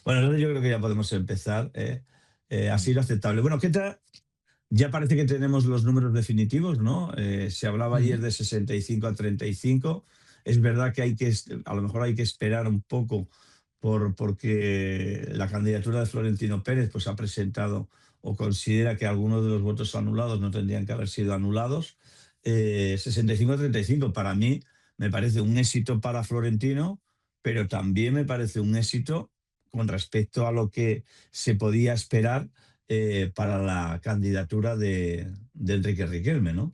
Bueno, entonces yo creo que ya podemos empezar. Ha sido aceptable. Bueno, ¿qué tal? Ya parece que tenemos los números definitivos, ¿no? Se hablaba ayer Ujú. de 65 a 35. Es verdad que a lo mejor hay que esperar un poco porque la candidatura de Florentino Pérez pues, ha presentado o considera que algunos de los votos anulados no tendrían que haber sido anulados. 65 a 35 para mí me parece un éxito para Florentino, pero también me parece un éxito con respecto a lo que se podía esperar para la candidatura de Enrique Riquelme, ¿no?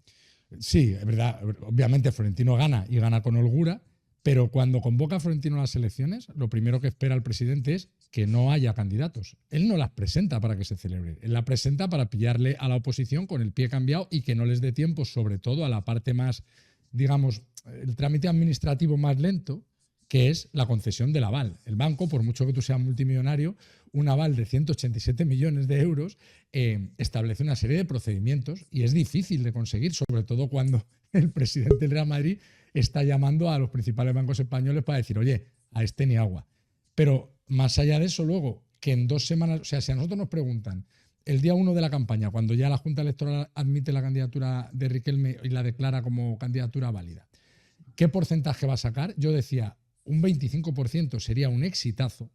Sí, es verdad. Obviamente Florentino gana y gana con holgura, pero cuando convoca a Florentino a las elecciones, lo primero que espera el presidente es que no haya candidatos. Él no las presenta para que se celebre. Él la presenta para pillarle a la oposición con el pie cambiado y que no les dé tiempo, sobre todo a la parte más, digamos, el trámite administrativo más lento, que es la concesión del aval. El banco, por mucho que tú seas multimillonario, un aval de 187 millones de euros establece una serie de procedimientos y es difícil de conseguir, sobre todo cuando el presidente del Real Madrid está llamando a los principales bancos españoles para decir, oye, a este ni agua. Pero más allá de eso, luego, que en 2 semanas, o sea, si a nosotros nos preguntan el día 1 de la campaña, cuando ya la Junta Electoral admite la candidatura de Riquelme y la declara como candidatura válida, ¿qué porcentaje va a sacar? Yo decía, un 25% sería un exitazo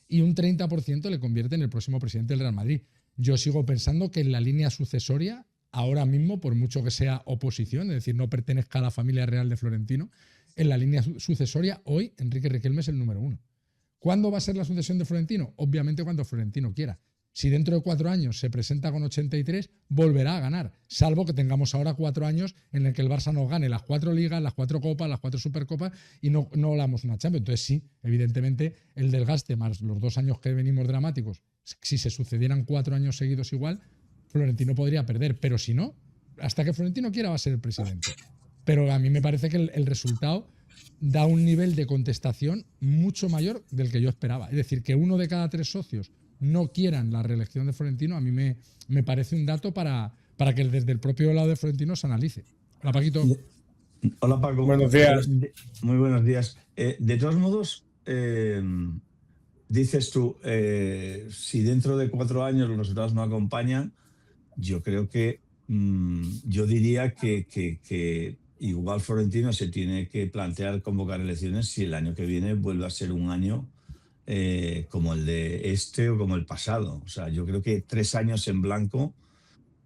y un 30% le convierte en el próximo presidente del Real Madrid. Yo sigo pensando que en la línea sucesoria, ahora mismo, por mucho que sea oposición, es decir, no pertenezca a la familia real de Florentino, en la línea sucesoria, hoy Enrique Riquelme es el número uno. ¿Cuándo va a ser la sucesión de Florentino? Obviamente cuando Florentino quiera. Si dentro de 4 años se presenta con 83, volverá a ganar, salvo que tengamos ahora 4 años en el que el Barça nos gane las 4 ligas, las 4 copas, las 4 supercopas y no hablamos una Champions. Entonces sí, evidentemente el desgaste más los 2 años que venimos dramáticos, si se sucedieran 4 años seguidos igual, Florentino podría perder, pero si no, hasta que Florentino quiera va a ser el presidente. Pero a mí me parece que el resultado da un nivel de contestación mucho mayor del que yo esperaba. Es decir, que 1 de cada 3 socios no quieran la reelección de Florentino, a mí me parece un dato para que desde el propio lado de Florentino se analice. Hola, Paquito. Hola Paco. Buenos días. Muy buenos días. De todos modos, dices tú, si dentro de 4 años los resultados no acompañan, yo creo que yo diría que igual Florentino se tiene que plantear convocar elecciones si el año que viene vuelve a ser un año como el de este o como el pasado. O sea, yo creo que 3 años en blanco,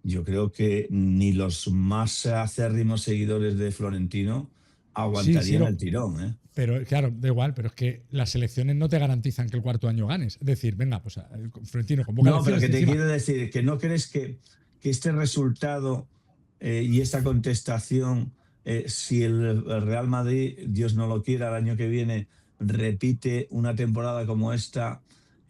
yo creo que ni los más acérrimos seguidores de Florentino Sí, sí, aguantarían el tirón, ¿eh? pero claro, da igual, pero es que las elecciones no te garantizan que el cuarto año ganes. Es decir, venga, pues Florentino convoca No, pero elecciones que y te encima. quiero decir que no crees que este resultado y esta contestación, si el Real Madrid, Dios no lo quiera, el año que viene repite una temporada como esta,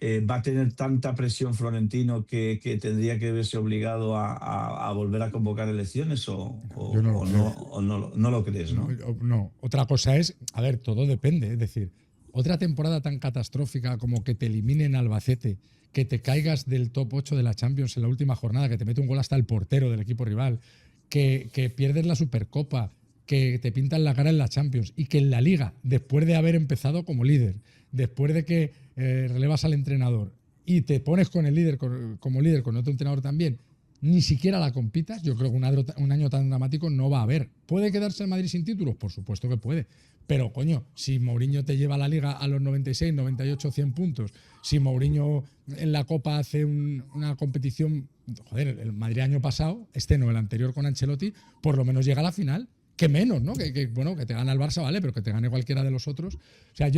va a tener tanta presión Florentino que tendría que verse obligado a volver a convocar elecciones Yo no lo creo. no lo crees, No, ¿no? no, otra cosa es, a ver, todo depende. Es decir, otra temporada tan catastrófica como que te eliminen Albacete, que te caigas del top 8 de la Champions en la última jornada, que te mete un gol hasta el portero del equipo rival, que pierdes la Supercopa, que te pintan la cara en la Champions y que en la Liga, después de haber empezado como líder, después de que relevas al entrenador y te pones con el líder como líder con otro entrenador también, ni siquiera la compitas, yo creo que un año tan dramático no va a haber. ¿Puede quedarse el Madrid sin títulos? Por supuesto que puede. Pero, coño, si Mourinho te lleva a la Liga a los 96, 98, 100 puntos, si Mourinho en la Copa hace una competición, joder, el Madrid año pasado, este no, el anterior con Ancelotti, por lo menos llega a la final. Que menos, ¿no? Bueno, que te gane el Barça, vale, pero que te gane cualquiera de los otros. O sea,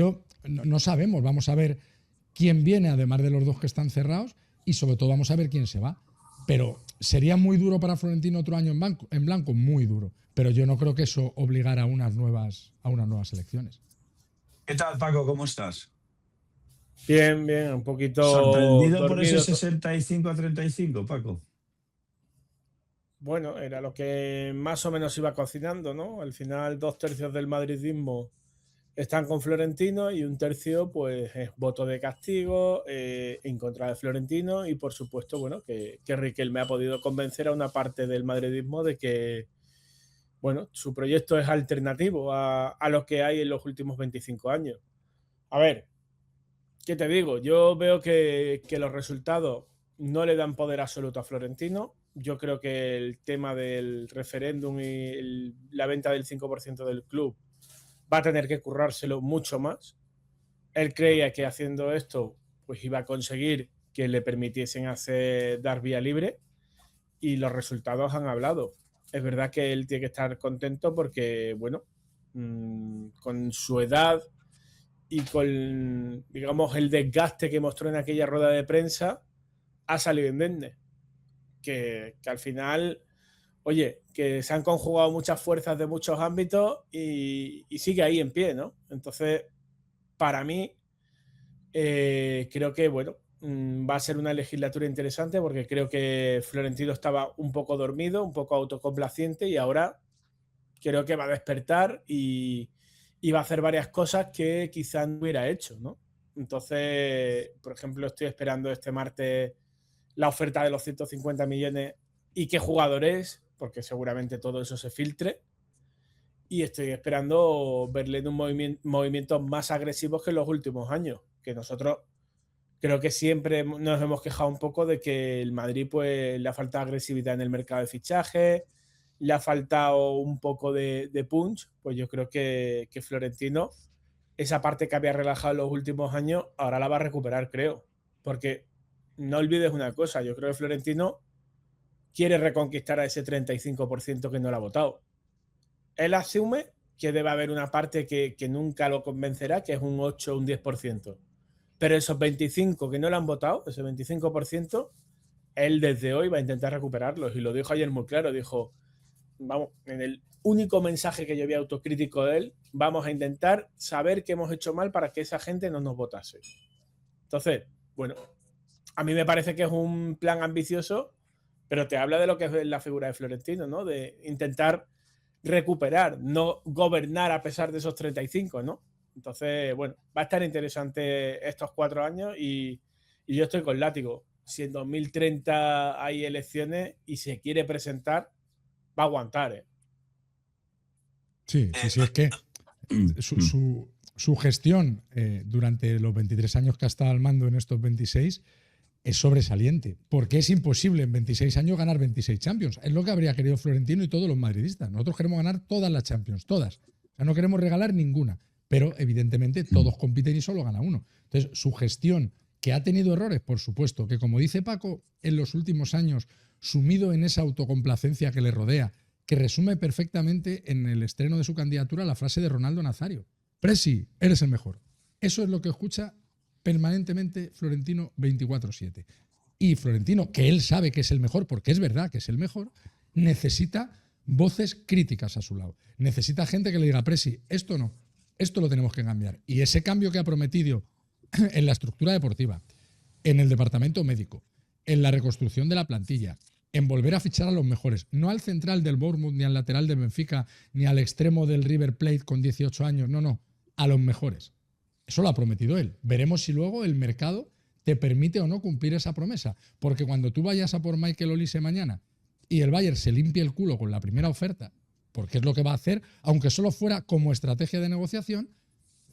no sabemos, vamos a ver quién viene, además de los dos que están cerrados, y sobre todo vamos a ver quién se va. Pero sería muy duro para Florentino otro año en blanco, muy duro. Pero yo no creo que eso obligara a unas nuevas elecciones. ¿Qué tal, Paco? ¿Cómo estás? Bien, bien, un poquito ¿Sorprendido por ese dormido. 65 a 35, Paco? Bueno, era lo que más o menos iba cocinando, ¿no? Al final, 2 tercios del madridismo están con Florentino y un tercio, pues, es voto de castigo en contra de Florentino y, por supuesto, bueno, que Riquelme ha podido convencer a una parte del madridismo de que, bueno, su proyecto es alternativo a lo que hay en los últimos 25 años. A ver, ¿Qué te digo? Yo veo que los resultados no le dan poder absoluto a Florentino. Yo creo que el tema del referéndum y la venta del 5% del club va a tener que currárselo mucho más. Él creía que haciendo esto pues iba a conseguir que le permitiesen dar vía libre, y los resultados han hablado. Es verdad que él tiene que estar contento porque, bueno, con su edad y con, digamos, el desgaste que mostró en aquella rueda de prensa, ha salido indemne. Que al final, oye, que se han conjugado muchas fuerzas de muchos ámbitos y sigue ahí en pie, ¿no? Entonces, para mí, creo que, bueno, va a ser una legislatura interesante, porque creo que Florentino estaba un poco dormido, un poco autocomplaciente, y ahora creo que va a despertar y va a hacer varias cosas que quizás no hubiera hecho, ¿no? Entonces, por ejemplo, estoy esperando este martes la oferta de los 150 millones y qué jugador es, porque seguramente todo eso se filtre. Y estoy esperando verle en un movimientos más agresivos que en los últimos años, que nosotros creo que siempre nos hemos quejado un poco de que el Madrid pues le ha faltado agresividad en el mercado de fichajes, le ha faltado un poco de punch. Pues yo creo que Florentino, esa parte que había relajado en los últimos años, ahora la va a recuperar, creo. Porque no olvides una cosa, yo creo que Florentino quiere reconquistar a ese 35% que no lo ha votado. Él asume que debe haber una parte que nunca lo convencerá, que es un 8 o un 10%. Pero esos 25 que no lo han votado, ese 25%, él desde hoy va a intentar recuperarlos. Y lo dijo ayer muy claro, dijo, vamos, en el único mensaje que yo vi autocrítico de él, vamos a intentar saber qué hemos hecho mal para que esa gente no nos votase. Entonces, bueno, a mí me parece que es un plan ambicioso, pero te habla de lo que es la figura de Florentino, ¿no? De intentar recuperar, no gobernar a pesar de esos 35, ¿no? Entonces, bueno, va a estar interesante estos 4 años, y yo estoy con látigo. Si en 2030 hay elecciones y se quiere presentar, va a aguantar, ¿eh? Sí, es que su gestión durante los 23 años que ha estado al mando, en estos 26, es sobresaliente, porque es imposible en 26 años ganar 26 Champions. Es lo que habría querido Florentino y todos los madridistas. Nosotros queremos ganar todas las Champions, todas. O sea, no queremos regalar ninguna. Pero evidentemente todos compiten y solo gana uno. Entonces, su gestión, que ha tenido errores, por supuesto, que como dice Paco, en los últimos años, sumido en esa autocomplacencia que le rodea, que resume perfectamente en el estreno de su candidatura la frase de Ronaldo Nazario: Presi, eres el mejor. Eso es lo que escucha permanentemente Florentino 24/7. Y Florentino, que él sabe que es el mejor, porque es verdad que es el mejor, necesita voces críticas a su lado. Necesita gente que le diga: Presi, esto no, esto lo tenemos que cambiar. Y ese cambio que ha prometido en la estructura deportiva, en el departamento médico, en la reconstrucción de la plantilla, en volver a fichar a los mejores, no al central del Bournemouth, ni al lateral del Benfica, ni al extremo del River Plate con 18 años, no, a los mejores. Eso lo ha prometido él. Veremos si luego el mercado te permite o no cumplir esa promesa. Porque cuando tú vayas a por Michael Olise mañana y el Bayern se limpie el culo con la primera oferta, porque es lo que va a hacer, aunque solo fuera como estrategia de negociación,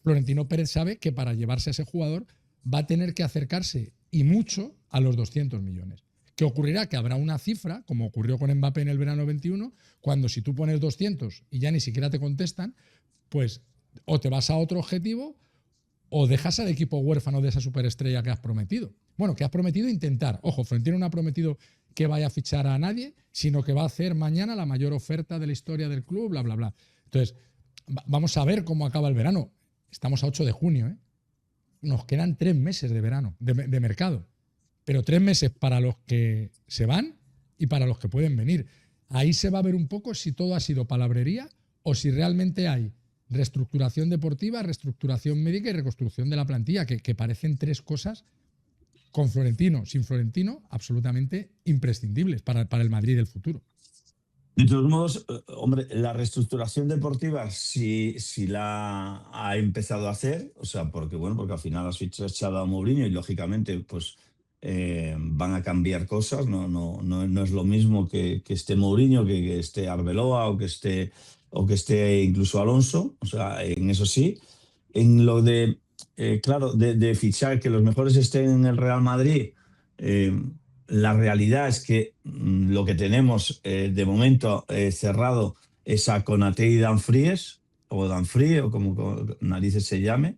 Florentino Pérez sabe que para llevarse a ese jugador va a tener que acercarse, y mucho, a los 200 millones. ¿Qué ocurrirá? Que habrá una cifra, como ocurrió con Mbappé en el verano 21, cuando si tú pones 200 y ya ni siquiera te contestan, pues o te vas a otro objetivo o dejas al equipo huérfano de esa superestrella que has prometido. Bueno, que has prometido intentar. Ojo, Florentino no ha prometido que vaya a fichar a nadie, sino que va a hacer mañana la mayor oferta de la historia del club, bla, bla, bla. Entonces, vamos a ver cómo acaba el verano. Estamos a 8 de junio, ¿eh? Nos quedan 3 meses de verano, de mercado. Pero 3 meses para los que se van y para los que pueden venir. Ahí se va a ver un poco si todo ha sido palabrería o si realmente hay reestructuración deportiva, reestructuración médica y reconstrucción de la plantilla, que parecen 3 cosas, con Florentino, sin Florentino, absolutamente imprescindibles para el Madrid del futuro. De todos modos, hombre, la reestructuración deportiva sí la ha empezado a hacer, o sea, porque al final has fichado a Mourinho y lógicamente pues van a cambiar cosas, no es lo mismo que esté Mourinho, que esté Arbeloa o que esté incluso Alonso, o sea, en eso sí. En lo de claro, de fichar, que los mejores estén en el Real Madrid, eh, la realidad es que lo que tenemos de momento cerrado es a Konaté y Dumfries, o Dumfries, o como narices se llame.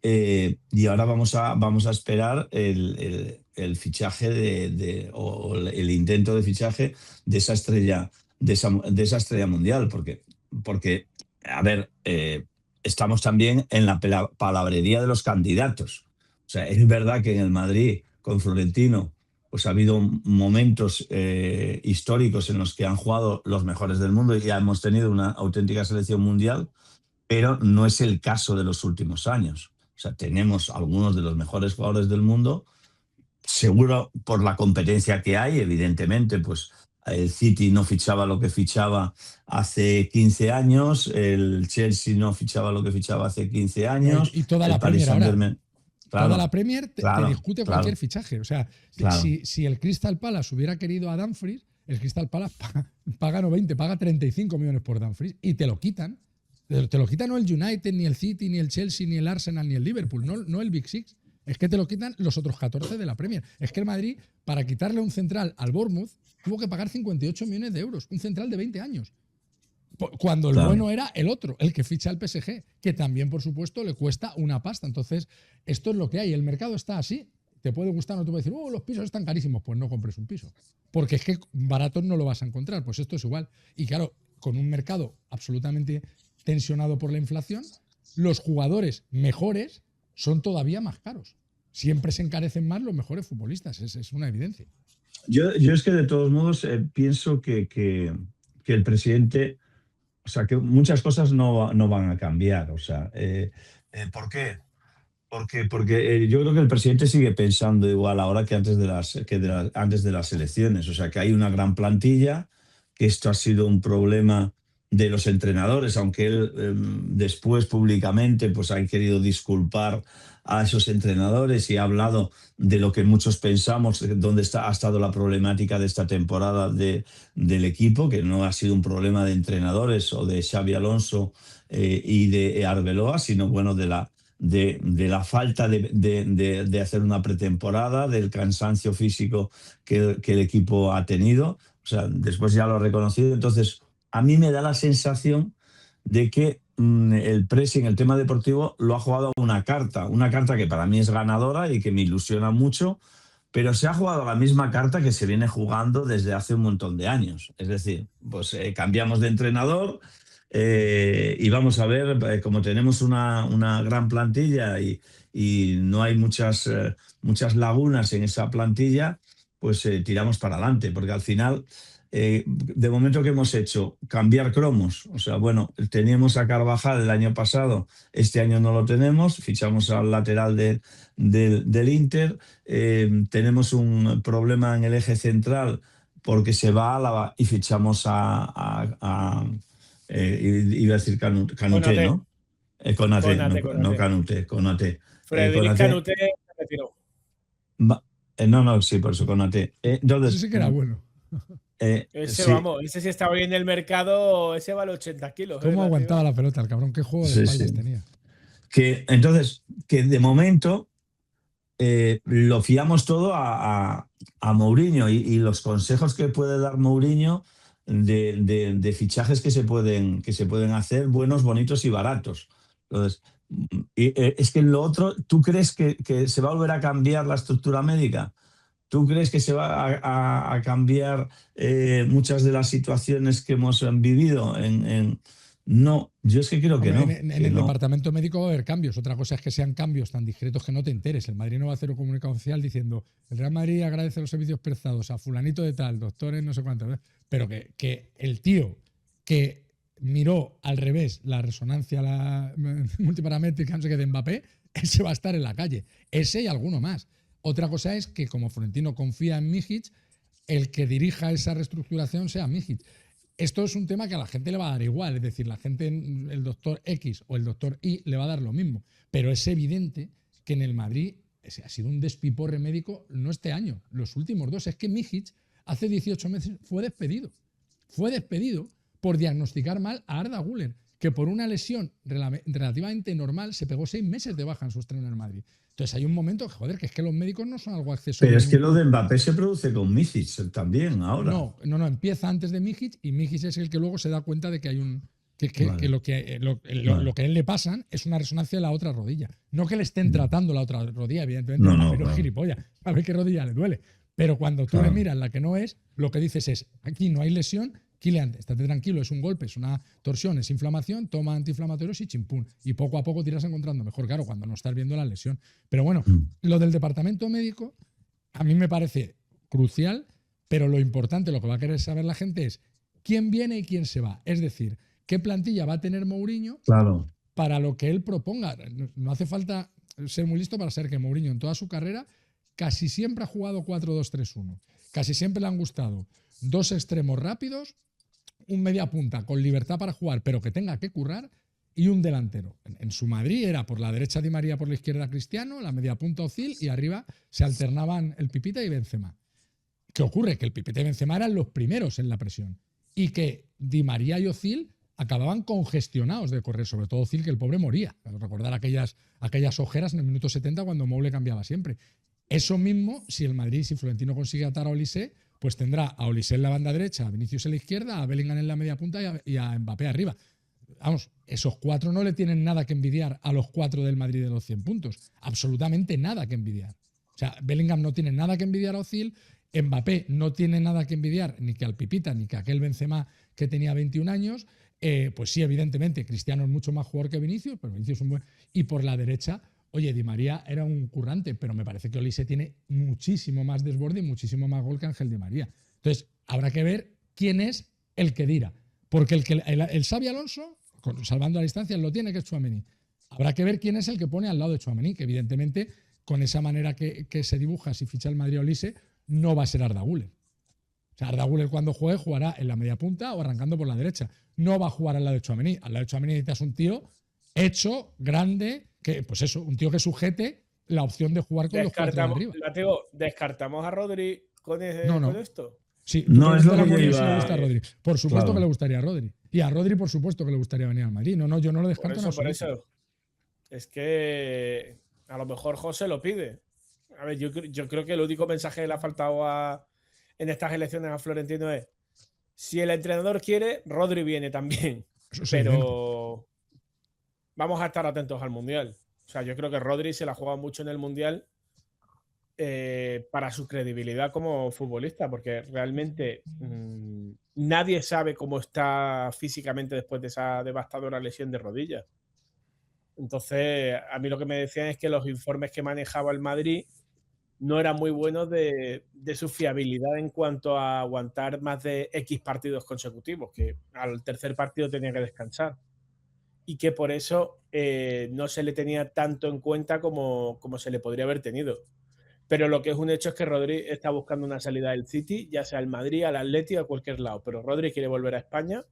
Y ahora vamos a esperar el fichaje o el intento de fichaje de esa estrella, de esa estrella mundial, porque a ver, estamos también en la palabrería de los candidatos. O sea, es verdad que en el Madrid, con Florentino, pues ha habido momentos históricos en los que han jugado los mejores del mundo y ya hemos tenido una auténtica selección mundial, pero no es el caso de los últimos años. O sea, tenemos algunos de los mejores jugadores del mundo, seguro por la competencia que hay, evidentemente, pues el City no fichaba lo que fichaba hace 15 años, el Chelsea no fichaba lo que fichaba hace 15 años, Y toda el la Paris Premier ahora. Saint-Germain. Toda Claro, la Premier te claro, discute cualquier claro, fichaje. O sea, claro, si el Crystal Palace hubiera querido a Dumfries, el Crystal Palace paga no 20, paga 35 millones por Dumfries y te lo quitan. Te lo quitan no el United, ni el City, ni el Chelsea, ni el Arsenal, ni el Liverpool, no el Big Six. Es que te lo quitan los otros 14 de la Premier. Es que el Madrid, para quitarle un central al Bournemouth, tuvo que pagar 58 millones de euros. Un central de 20 años. Cuando el claro. bueno era el otro, el que ficha al PSG, que también, por supuesto, le cuesta una pasta. Entonces, esto es lo que hay. El mercado está así. Te puede gustar, no te puede decir, los pisos están carísimos. Pues no compres un piso. Porque es que baratos no lo vas a encontrar. Pues esto es igual. Y claro, con un mercado absolutamente tensionado por la inflación, los jugadores mejores son todavía más caros. Siempre se encarecen más los mejores futbolistas. Es una evidencia. Yo es que de todos modos pienso que el presidente, o sea, que muchas cosas no van a cambiar. O sea, ¿por qué? Porque yo creo que el presidente sigue pensando igual ahora que antes de las elecciones. O sea, que hay una gran plantilla, que esto ha sido un problema de los entrenadores, aunque él después públicamente pues ha querido disculpar a esos entrenadores y ha hablado de lo que muchos pensamos, dónde ha estado la problemática de esta temporada del equipo, que no ha sido un problema de entrenadores o de Xabi Alonso y de Arbeloa, sino bueno, de la falta de hacer una pretemporada, del cansancio físico que el equipo ha tenido. O sea, después ya lo ha reconocido. Entonces, a mí me da la sensación de que el pressing, el tema deportivo, lo ha jugado a una carta que para mí es ganadora y que me ilusiona mucho, pero se ha jugado la misma carta que se viene jugando desde hace un montón de años. Es decir, pues cambiamos de entrenador y vamos a ver, como tenemos una gran plantilla y no hay muchas lagunas en esa plantilla, pues tiramos para adelante, porque al final, de momento que hemos hecho, cambiar cromos. O sea, bueno, teníamos a Carvajal el año pasado, este año no lo tenemos, fichamos al lateral del Inter, tenemos un problema en el eje central porque se va a Álava y fichamos iba a decir Canuté, Konaté, ¿no? Konaté, no, no Konaté. Canuté, Konaté. Frederic Konaté, Canuté se retiró. no, sí, por eso Konaté. Eso Entonces, sí que era bueno. Ese, sí, vamos, ese si estaba bien en el mercado, ese vale 80 kilos. ¿Cómo aguantaba Arriba. la pelota el cabrón? ¿Qué juego de sí, espaldas sí. tenía? Entonces, que de momento lo fiamos todo a Mourinho y los consejos que puede dar Mourinho de fichajes que se pueden hacer buenos, bonitos y baratos. Entonces, es que lo otro, ¿tú crees que se va a volver a cambiar la estructura médica? ¿Tú crees que se va a cambiar muchas de las situaciones que hemos vivido? No, yo es que creo que Hombre, no. en el departamento médico va a haber cambios. Otra cosa es que sean cambios tan discretos que no te enteres. El Madrid no va a hacer un comunicado oficial diciendo el Real Madrid agradece los servicios prestados a fulanito de tal, doctores, no sé cuántos. Pero que el tío que miró al revés la resonancia la multiparamétrica, no sé qué, de Mbappé, ese va a estar en la calle. Ese y alguno más. Otra cosa es que como Florentino confía en Mijic, el que dirija esa reestructuración sea Mijic. Esto es un tema que a la gente le va a dar igual, es decir, la gente, el doctor X o el doctor Y le va a dar lo mismo, pero es evidente que en el Madrid ha sido un despiporre médico, no este año, los últimos dos. Es que Mijic hace 18 meses fue despedido por diagnosticar mal a Arda Güler, que por una lesión relativamente normal se pegó 6 meses de baja en su estreno en el Madrid. Entonces hay un momento, joder, que es que los médicos no son algo accesorio. Pero es que lo de Mbappé se produce con Mícic también ahora. No, empieza antes de Mijic y Mijic es el que luego se da cuenta de que hay un... Que lo que a él le pasan es una resonancia de la otra rodilla. No que le estén tratando la otra rodilla, evidentemente, pero es gilipollas. A ver qué rodilla le duele. Pero cuando tú le miras la que no es, lo que dices es, aquí no hay lesión, Kylian, estate tranquilo, es un golpe, es una torsión, es inflamación, toma antiinflamatorios y chimpún. Y poco a poco te irás encontrando mejor, claro, cuando no estás viendo la lesión. Pero bueno, lo del departamento médico a mí me parece crucial, pero lo importante, lo que va a querer saber la gente es quién viene y quién se va. Es decir, qué plantilla va a tener Mourinho para lo que él proponga. No hace falta ser muy listo para saber que Mourinho en toda su carrera casi siempre ha jugado 4-2-3-1. Casi siempre le han gustado 2 extremos rápidos, un media punta con libertad para jugar, pero que tenga que currar, y un delantero. En su Madrid era por la derecha Di María, por la izquierda Cristiano, la media punta Özil, y arriba se alternaban el Pipita y Benzema. ¿Qué ocurre? Que el Pipita y Benzema eran los primeros en la presión y que Di María y Özil acababan congestionados de correr, sobre todo Özil, que el pobre moría. Recordar aquellas ojeras en el minuto 70 cuando Mou le cambiaba siempre. Eso mismo, si el Madrid, si Florentino consigue atar a Olise, pues tendrá a Olise en la banda derecha, a Vinicius en la izquierda, a Bellingham en la media punta y a Mbappé arriba. Vamos, esos 4 no le tienen nada que envidiar a los 4 del Madrid de los 100 puntos. Absolutamente nada que envidiar. O sea, Bellingham no tiene nada que envidiar a Özil, Mbappé no tiene nada que envidiar ni que al Pipita ni que a aquel Benzema que tenía 21 años. Pues sí, evidentemente, Cristiano es mucho más jugador que Vinicius, pero Vinicius es un buen... Y por la derecha, oye, Di María era un currante, pero me parece que Olise tiene muchísimo más desborde y muchísimo más gol que Ángel Di María. Entonces, habrá que ver quién es el que dirá. Porque el Xabi Alonso, salvando la distancia, lo tiene, que es Tchouaméni. Habrá que ver quién es el que pone al lado de Tchouaméni, que evidentemente, con esa manera que se dibuja si ficha el Madrid a Olise, no va a ser Arda Güler. O sea, Arda Güler cuando juegue jugará en la media punta o arrancando por la derecha. No va a jugar al lado de Tchouaméni. Al lado de Tchouaméni necesitas un tío hecho, grande, que, pues eso, un tío que sujete la opción de jugar con los 4 de arriba. ¿Descartamos a Rodri con esto? Sí, no es lo que yo iba... si le gusta a Rodri. Por supuesto que le gustaría a Rodri. Y a Rodri, por supuesto que le gustaría venir al Madrid. No, yo no lo descarto. Por eso. Es que a lo mejor José lo pide. A ver, yo creo que el único mensaje que le ha faltado en estas elecciones a Florentino es: si el entrenador quiere, Rodri viene también. Pero vamos a estar atentos al Mundial. O sea, yo creo que Rodri se la juega mucho en el Mundial para su credibilidad como futbolista, porque realmente nadie sabe cómo está físicamente después de esa devastadora lesión de rodilla. Entonces, a mí lo que me decían es que los informes que manejaba el Madrid no eran muy buenos de su fiabilidad en cuanto a aguantar más de X partidos consecutivos, que al tercer partido tenía que descansar. Y que por eso no se le tenía tanto en cuenta como se le podría haber tenido. Pero lo que es un hecho es que Rodri está buscando una salida del City, ya sea al Madrid, al Atleti o a cualquier lado. Pero Rodri quiere volver a España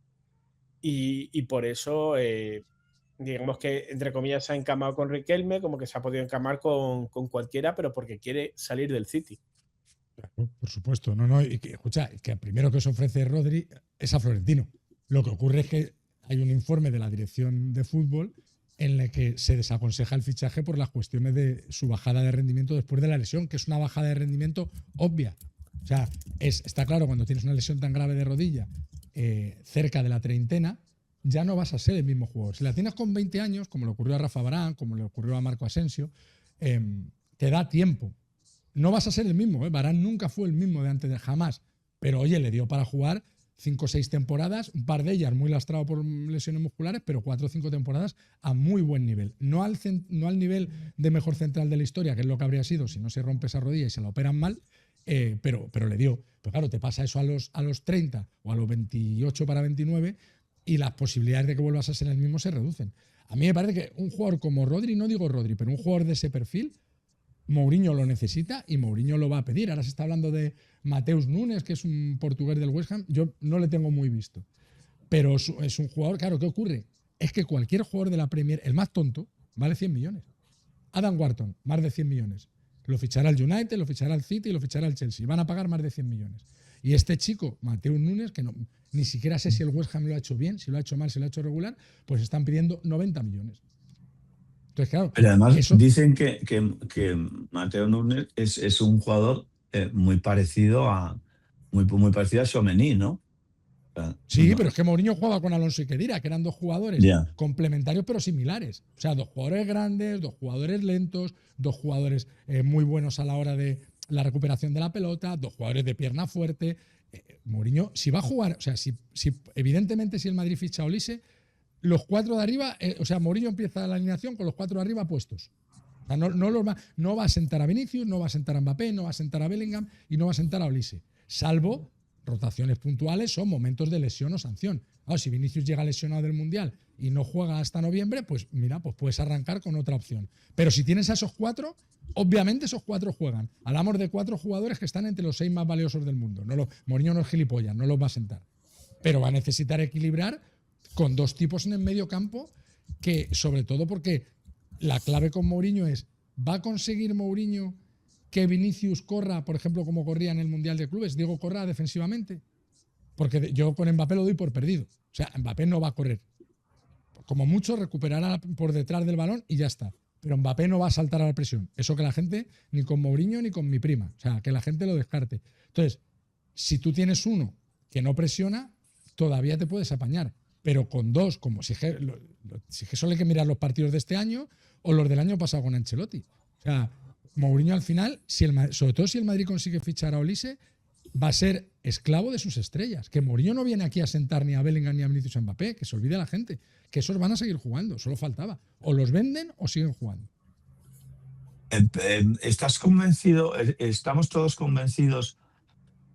y por eso... digamos que, entre comillas, se ha encamado con Riquelme, como que se ha podido encamar con cualquiera, pero porque quiere salir del City. Claro, por supuesto. No, y que, escucha, que primero que se ofrece Rodri es a Florentino. Lo que ocurre es que hay un informe de la dirección de fútbol en el que se desaconseja el fichaje por las cuestiones de su bajada de rendimiento después de la lesión, que es una bajada de rendimiento obvia. O sea, está claro, cuando tienes una lesión tan grave de rodilla, cerca de la treintena, ya no vas a ser el mismo jugador. Si la tienes con 20 años, como le ocurrió a Rafa Varane, como le ocurrió a Marco Asensio, te da tiempo. No vas a ser el mismo. Varane nunca fue el mismo de antes, jamás. Pero oye, le dio para jugar 5 o 6 temporadas, un par de ellas muy lastrado por lesiones musculares, pero 4 o 5 temporadas a muy buen nivel. No al nivel de mejor central de la historia, que es lo que habría sido si no se rompe esa rodilla y se la operan mal, pero le dio. Pero claro, te pasa eso a los 30 o a los 28 para 29 y las posibilidades de que vuelvas a ser el mismo se reducen. A mí me parece que un jugador como Rodri, no digo Rodri, pero un jugador de ese perfil, Mourinho lo necesita y Mourinho lo va a pedir. Ahora se está hablando de Mateus Nunes, que es un portugués del West Ham. Yo no le tengo muy visto. Pero es un jugador, claro, ¿qué ocurre? Es que cualquier jugador de la Premier, el más tonto, vale 100 millones. Adam Wharton, más de 100 millones. Lo fichará el United, lo fichará el City, lo fichará el Chelsea. Van a pagar más de 100 millones. Y este chico, Mateo Núñez, que ni siquiera sé si el West Ham lo ha hecho bien, si lo ha hecho mal, si lo ha hecho regular, pues están pidiendo 90 millones. Entonces, claro, Pero además eso, dicen que Mateo Núñez es un jugador muy parecido muy parecido a Tchouaméni, ¿no? O sea, sí, pero es que Mourinho jugaba con Alonso y Khedira, que eran dos jugadores ya. complementarios pero similares. O sea, dos jugadores grandes, dos jugadores lentos, dos jugadores muy buenos a la hora de la recuperación de la pelota, dos jugadores de pierna fuerte. Mourinho, si va a jugar, o sea, evidentemente si el Madrid ficha a Olise, los cuatro de arriba, o sea, Mourinho empieza la alineación con los cuatro de arriba puestos. O sea, no va a sentar a Vinicius, no va a sentar a Mbappé, no va a sentar a Bellingham y no va a sentar a Olise. Salvo rotaciones puntuales o momentos de lesión o sanción. Ahora, si Vinicius llega lesionado del Mundial y no juega hasta noviembre, pues mira, pues puedes arrancar con otra opción. Pero si tienes a esos cuatro, obviamente esos cuatro juegan. Hablamos de cuatro jugadores que están entre los 6 más valiosos del mundo. Mourinho no es gilipollas, no los va a sentar. Pero va a necesitar equilibrar con dos tipos en el medio campo que, sobre todo porque la clave con Mourinho es, ¿va a conseguir Mourinho que Vinicius corra, por ejemplo, como corría en el Mundial de Clubes? Digo, corra defensivamente. Porque yo con Mbappé lo doy por perdido. O sea, Mbappé no va a correr. Como mucho recuperará por detrás del balón y ya está. Pero Mbappé no va a saltar a la presión. Eso que la gente, ni con Mourinho ni con mi prima. O sea, que la gente lo descarte. Entonces, si tú tienes uno que no presiona, todavía te puedes apañar. Pero con dos, como si solo hay que mirar los partidos de este año o los del año pasado con Ancelotti. O sea, Mourinho al final, sobre todo si el Madrid consigue fichar a Olise, va a ser esclavo de sus estrellas. Que Mourinho no viene aquí a sentar ni a Bellingham ni a Vinicius Mbappé, que se olvide la gente, que esos van a seguir jugando, solo faltaba. O los venden o siguen jugando. ¿Estás convencido? Estamos todos convencidos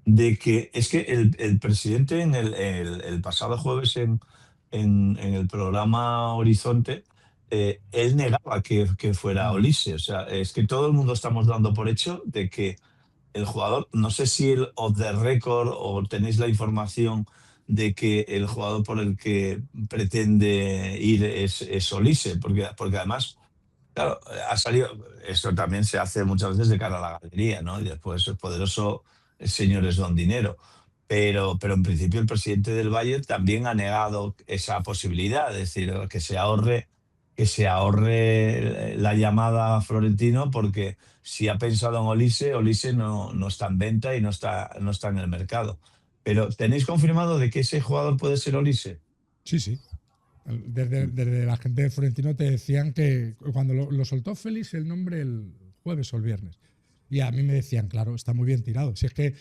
de que es que el presidente en el pasado jueves en el programa Horizonte, él negaba que fuera Olise. O sea, es que todo el mundo estamos dando por hecho de que el jugador, no sé si el off the record o tenéis la información de que el jugador por el que pretende ir es Olise, porque además, claro, ha salido, esto también se hace muchas veces de cara a la galería, ¿no? Y después el poderoso señor es don dinero. Pero en principio el presidente del Bayern también ha negado esa posibilidad, es decir, que se ahorre la llamada a Florentino, porque si ha pensado en Olise no está en venta y no está en el mercado. Pero ¿tenéis confirmado de que ese jugador puede ser Olise? Sí, sí. Desde la gente de Florentino te decían que cuando lo soltó Félix el nombre el jueves o el viernes. Y a mí me decían, claro, está muy bien tirado. Si es que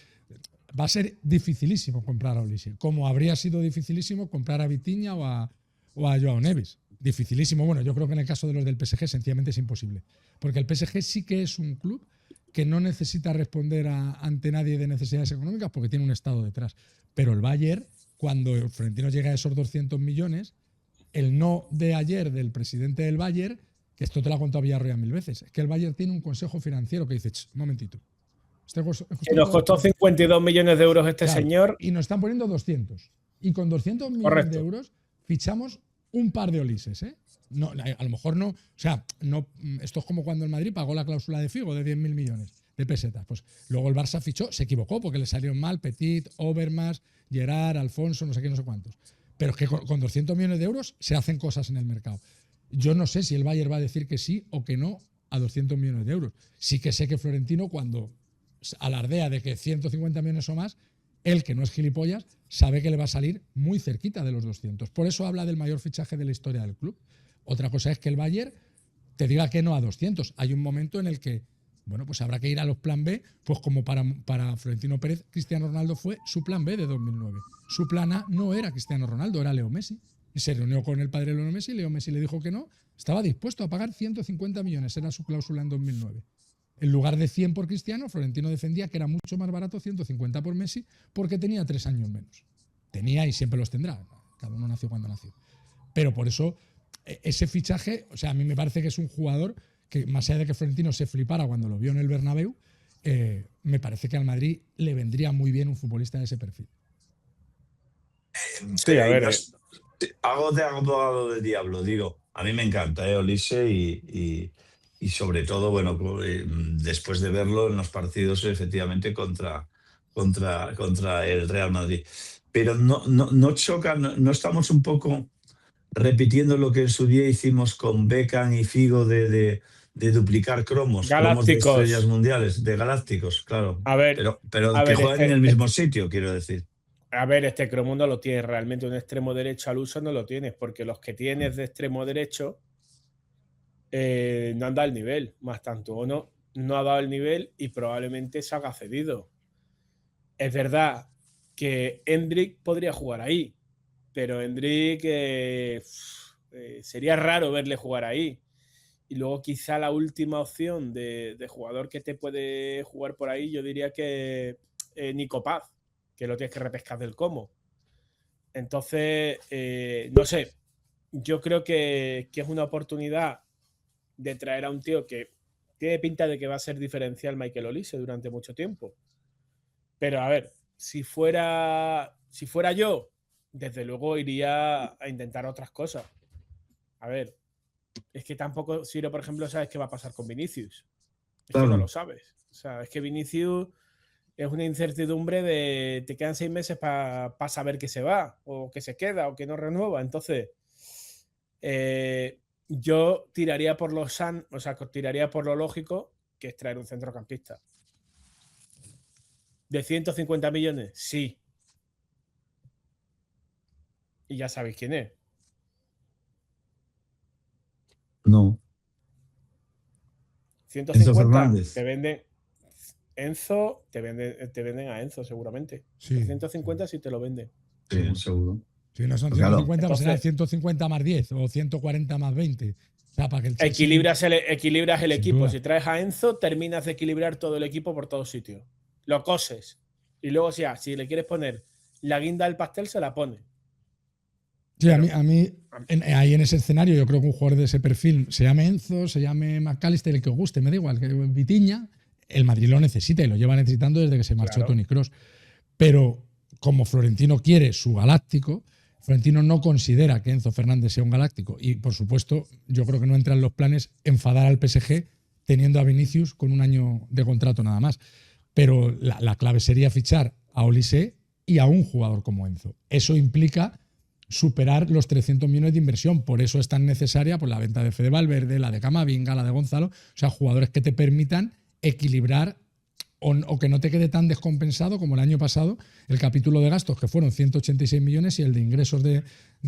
va a ser dificilísimo comprar a Olise, como habría sido dificilísimo comprar a Vitinha o a Joao Neves. Dificilísimo. Bueno, yo creo que en el caso de los del PSG sencillamente es imposible. Porque el PSG sí que es un club que no necesita responder ante nadie de necesidades económicas porque tiene un Estado detrás. Pero el Bayern, cuando Florentino llega a esos 200 millones, el no de ayer del presidente del Bayern, que esto te lo ha contado Villarreal 1000 veces, es que el Bayern tiene un consejo financiero que dice, un momentito. Que nos costó 52 millones de euros este claro, señor. Y nos están poniendo 200. Y con 200 millones Correcto. de euros fichamos un par de Olises, ¿eh? No, a lo mejor no. O sea, no, esto es como cuando el Madrid pagó la cláusula de Figo de 10.000 millones de pesetas. Pues luego el Barça fichó, se equivocó porque le salieron mal Petit, Overmars, Gerard, Alfonso, no sé qué, no sé cuántos. Pero es que con 200 millones de euros se hacen cosas en el mercado. Yo no sé si el Bayern va a decir que sí o que no a 200 millones de euros. Sí que sé que Florentino, cuando alardea de que 150 millones o más, él, que no es gilipollas, sabe que le va a salir muy cerquita de los 200. Por eso habla del mayor fichaje de la historia del club. Otra cosa es que el Bayern te diga que no a 200. Hay un momento en el que, bueno, pues habrá que ir a los plan B, pues como para Florentino Pérez, Cristiano Ronaldo fue su plan B de 2009. Su plan A no era Cristiano Ronaldo, era Leo Messi. Y se reunió con el padre de Leo Messi, Leo Messi le dijo que no, estaba dispuesto a pagar 150 millones, era su cláusula en 2009. En lugar de 100 por Cristiano, Florentino defendía que era mucho más barato 150 por Messi porque tenía 3 años menos. Tenía y siempre los tendrá. Cada uno nació cuando nació. Pero por eso, ese fichaje, o sea, a mí me parece que es un jugador que, más allá de que Florentino se flipara cuando lo vio en el Bernabéu, me parece que al Madrid le vendría muy bien un futbolista de ese perfil. Sí, a ver. Hago de abogado del diablo, digo, a mí me encanta Olise y sobre todo, bueno, después de verlo en los partidos efectivamente contra contra el Real Madrid. Pero no choca, no estamos un poco repitiendo lo que en su día hicimos con Beckham y Figo de duplicar cromos de estrellas Galácticos. mundiales, de galácticos, claro. A ver, Pero a que ver, juegan en el mismo sitio, quiero decir. a ver, este cromo no lo tienes realmente, un extremo derecho al uso no lo tienes, porque los que tienes de extremo derecho no han dado el nivel, más tanto o no ha dado el nivel y probablemente se haga cedido. Es verdad que Hendrik podría jugar ahí, pero Hendrik sería raro verle jugar ahí. Y luego quizá la última opción de jugador que te puede jugar por ahí, yo diría que Nico Paz, que lo tienes que repescar del Como. Entonces, no sé, yo creo que es una oportunidad de traer a un tío que tiene pinta de que va a ser diferencial Michael Olise durante mucho tiempo. Pero a ver, si fuera yo, desde luego iría a intentar otras cosas. A ver, es que tampoco, Ciro, por ejemplo, sabes qué va a pasar con Vinicius. Es que no lo Claro. sabes. O sea, es que Vinicius es una incertidumbre de te quedan 6 meses para saber que se va, o que se queda, o que no renueva. Entonces, yo tiraría por tiraría por lo lógico, que es traer un centrocampista. ¿De 150 millones? Sí. Y ya sabéis quién es. No. 150 Enzo Fernández. te venden Enzo, te venden a Enzo seguramente. Sí. Por 150 sí te lo venden. Sí, seguro. Si no son Pues claro. 150, pues será Entonces, 150 más 10 o 140 más 20. O sea, para que el Chelsea- equilibras el Sin equipo. duda. Si traes a Enzo, terminas de equilibrar todo el equipo por todos sitios. Lo coses. Y luego, si le quieres poner la guinda del pastel, se la pone. Sí, Pero- ahí en ese escenario, yo creo que un jugador de ese perfil, se llame Enzo, se llame McAllister, el que os guste, me da igual, que Vitiña, el Madrid lo necesita y lo lleva necesitando desde que se marchó Claro. Toni Kroos. Pero como Florentino quiere su galáctico, Florentino no considera que Enzo Fernández sea un galáctico. Y por supuesto, yo creo que no entra en los planes enfadar al PSG teniendo a Vinicius con un año de contrato nada más. Pero la clave sería fichar a Olise y a un jugador como Enzo. Eso implica superar los 300 millones de inversión. Por eso es tan necesaria pues, la venta de Fede Valverde, la de Camavinga, la de Gonzalo. O sea, jugadores que te permitan equilibrar o que no te quede tan descompensado como el año pasado el capítulo de gastos, que fueron 186 millones, y el de ingresos de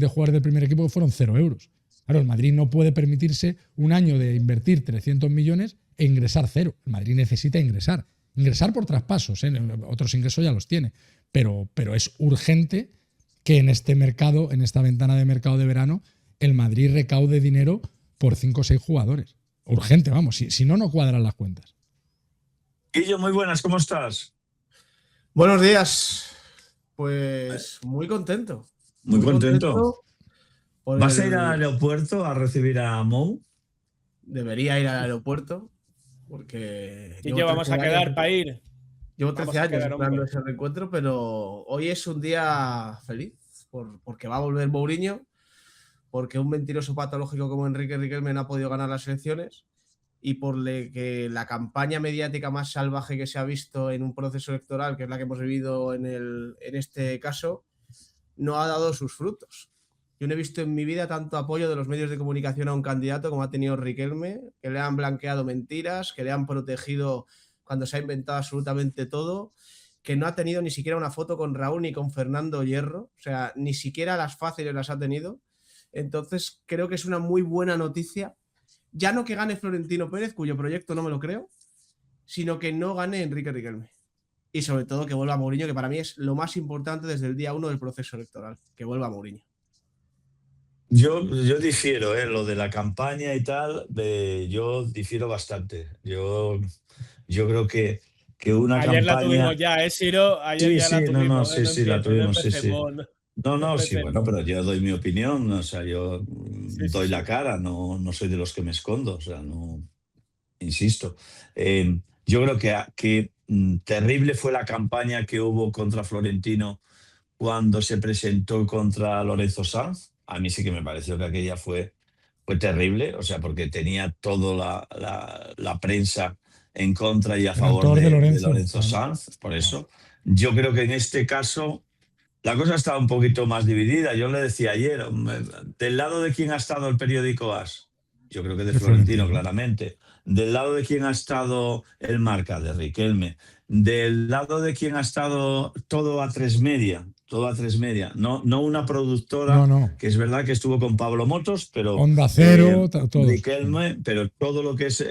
jugadores del primer equipo, que fueron 0 euros. Claro, el Madrid no puede permitirse un año de invertir 300 millones e ingresar 0. El Madrid necesita ingresar. Ingresar por traspasos, ¿eh? Otros ingresos ya los tiene. Pero es urgente que en este mercado, en esta ventana de mercado de verano, el Madrid recaude dinero por 5 o 6 jugadores. Urgente, vamos. Si no, no cuadran las cuentas. Guillo, muy buenas, ¿cómo estás? Buenos días. Pues muy contento. Muy contento. por ¿Vas a ir el- al aeropuerto a recibir a Mou? Debería ir al aeropuerto porque Y yo vamos a quedar para ir. Llevo Vamos 13 a años quedar, esperando hombre. ese reencuentro, pero hoy es un día feliz porque va a volver Mourinho, porque un mentiroso patológico como Enrique Riquelme no ha podido ganar las elecciones y que la campaña mediática más salvaje que se ha visto en un proceso electoral, que es la que hemos vivido en este caso, no ha dado sus frutos. Yo no he visto en mi vida tanto apoyo de los medios de comunicación a un candidato como ha tenido Riquelme, que le han blanqueado mentiras, que le han protegido cuando se ha inventado absolutamente todo, que no ha tenido ni siquiera una foto con Raúl ni con Fernando Hierro, o sea, ni siquiera las fáciles las ha tenido. Entonces creo que es una muy buena noticia. Ya no que gane Florentino Pérez, cuyo proyecto no me lo creo, sino que no gane Enrique Riquelme. Y sobre todo que vuelva Mourinho, que para mí es lo más importante desde el día 1 del proceso electoral, que vuelva Mourinho. Yo difiero, lo de la campaña y tal, yo difiero bastante. Yo creo que una Ayer la campaña... tuvimos ya, Ciro? Ayer ya la tuvimos, sí, no sí, la empieces, no tuvimos, sí, sí. empecemos. No, sí, empecemos. bueno, pero yo doy mi opinión, o sea, yo Sí, doy sí. la cara, no soy de los que me escondo, o sea, no, insisto. Yo creo que terrible fue la campaña que hubo contra Florentino cuando se presentó contra Lorenzo Sanz. A mí sí que me pareció que aquella fue terrible, o sea, porque tenía toda la prensa en contra y a El favor autor de de Lorenzo. Lorenzo Sanz. Por eso, yo creo que en este caso la cosa está un poquito más dividida. Yo le decía ayer, del lado de quién ha estado el periódico AS, yo creo que de De Florentino, Florentino. claramente. Del lado de quién ha estado el Marca, de Riquelme. Del lado de quién ha estado todo A3 Media, todo A3 Media. No una productora, No. que es verdad que estuvo con Pablo Motos, pero Onda Cero, todos. Riquelme, pero todo lo que es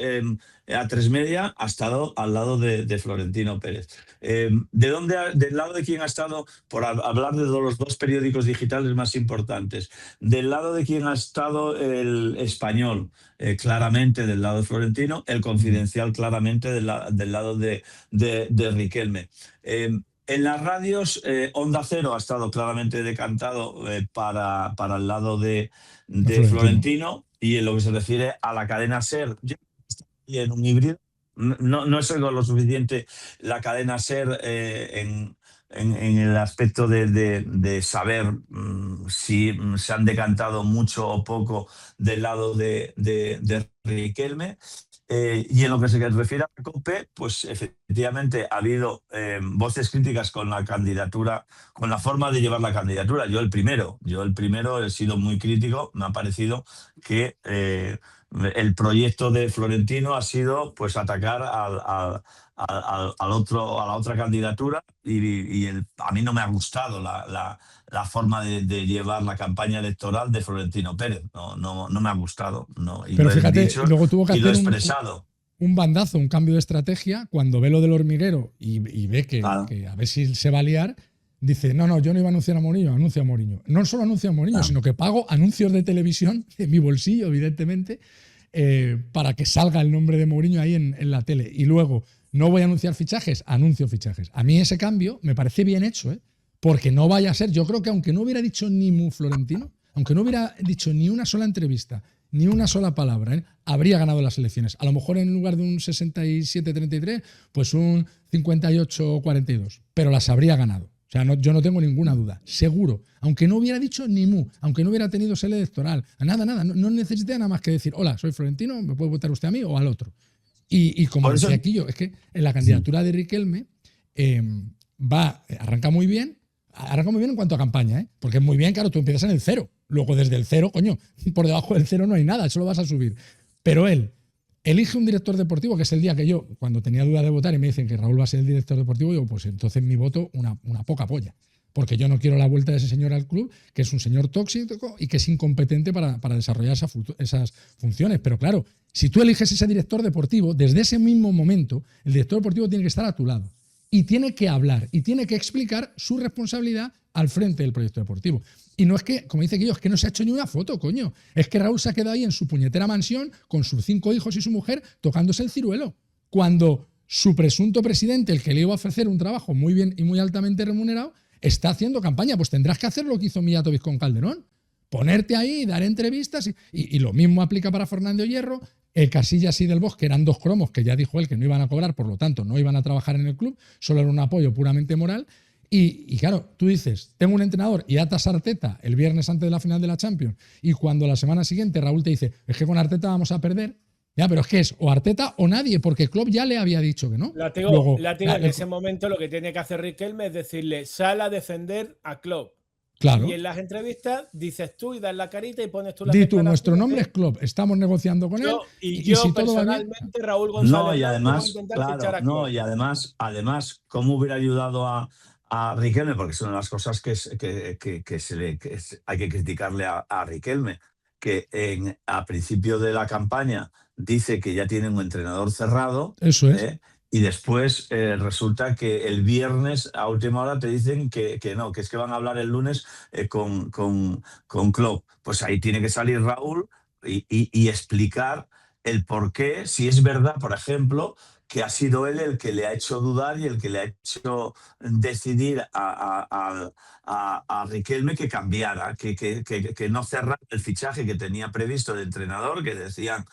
A3 Media ha estado al lado de Florentino Pérez. Del lado de quién ha estado, por hablar de los dos periódicos digitales más importantes, del lado de quién ha estado el Español, claramente del lado de Florentino, el Confidencial claramente del lado de Riquelme. En las radios, Onda Cero ha estado claramente decantado para el lado de Florentino, y en lo que se refiere a la cadena SER, y en un híbrido, no es lo suficiente la cadena SER en el aspecto de saber si se han decantado mucho o poco del lado de Riquelme. Y en lo que se refiere a la COPE, pues efectivamente ha habido voces críticas con la candidatura, con la forma de llevar la candidatura. Yo el primero he sido muy crítico. Me ha parecido que el proyecto de Florentino ha sido pues atacar a la otra candidatura, y a mí no me ha gustado la forma de llevar la campaña electoral de Florentino Pérez. No me ha gustado. Y Pero lo he fíjate, dicho luego tuvo que y lo he hacer expresado. un bandazo, un cambio de estrategia, cuando ve lo del hormiguero y ve que a ver si se va a liar. Dice, no, yo no iba a anunciar a Mourinho, anuncio a Mourinho. No solo anuncio a Mourinho, sino que pago anuncios de televisión en mi bolsillo, evidentemente, para que salga el nombre de Mourinho ahí en la tele. Y luego, no voy a anunciar fichajes, anuncio fichajes. A mí ese cambio me parece bien hecho, porque no vaya a ser, yo creo que aunque no hubiera dicho ni mu Florentino, aunque no hubiera dicho ni una sola entrevista, ni una sola palabra, habría ganado las elecciones. A lo mejor en lugar de un 67-33, pues un 58-42, pero las habría ganado. O sea, yo no tengo ninguna duda, seguro. Aunque no hubiera dicho ni mu, aunque no hubiera tenido sede electoral, nada. No necesité nada más que decir, hola, soy Florentino, ¿me puede votar usted a mí o al otro? Y como Por eso, decía aquí yo, es que en la candidatura de Riquelme arranca muy bien en cuanto a campaña, porque es muy bien, claro, tú empiezas en el 0, luego desde el 0, coño, por debajo del 0 no hay nada, eso lo vas a subir. Pero él elige un director deportivo, que es el día que yo, cuando tenía duda de votar y me dicen que Raúl va a ser el director deportivo, digo, pues entonces mi voto una poca polla. Porque yo no quiero la vuelta de ese señor al club, que es un señor tóxico y que es incompetente para desarrollar esas funciones. Pero claro, si tú eliges ese director deportivo, desde ese mismo momento, el director deportivo tiene que estar a tu lado. Y tiene que hablar, y tiene que explicar su responsabilidad al frente del proyecto deportivo. Y no es que, como dice Guillo, es que no se ha hecho ni una foto, coño. Es que Raúl se ha quedado ahí en su puñetera mansión con sus 5 hijos y su mujer tocándose el ciruelo. Cuando su presunto presidente, el que le iba a ofrecer un trabajo muy bien y muy altamente remunerado, está haciendo campaña. Pues tendrás que hacer lo que hizo Mijatovic con Calderón. Ponerte ahí, dar entrevistas. Y lo mismo aplica para Fernando Hierro. El Casillas y Del Bosque eran 2 cromos que ya dijo él que no iban a cobrar, por lo tanto no iban a trabajar en el club, solo era un apoyo puramente moral. Y claro, tú dices, tengo un entrenador y atas a Arteta el viernes antes de la final de la Champions, y cuando la semana siguiente Raúl te dice, es que con Arteta vamos a perder, ya, pero es que es o Arteta o nadie, porque Klopp ya le había dicho que no. Luego, en ese momento lo que tiene que hacer Riquelme es decirle, sal a defender a Klopp. Claro. Y en las entrevistas dices tú y das la carita y pones tú la Di tú, nuestro nombre es Klopp, estamos negociando con él. Y yo si personalmente, Raúl González, y además, intentar fichar a Klopp. y además, ¿cómo hubiera ayudado a Riquelme? Porque son las cosas que hay que criticarle a Riquelme, que a principio de la campaña dice que ya tiene un entrenador cerrado. Eso es. Y después resulta que el viernes a última hora te dicen que no, que es que van a hablar el lunes con Klopp. Pues ahí tiene que salir Raúl y explicar el por qué, si es verdad, por ejemplo, que ha sido él el que le ha hecho dudar y el que le ha hecho decidir a Riquelme que cambiara, que no cerrara el fichaje que tenía previsto de entrenador, que decían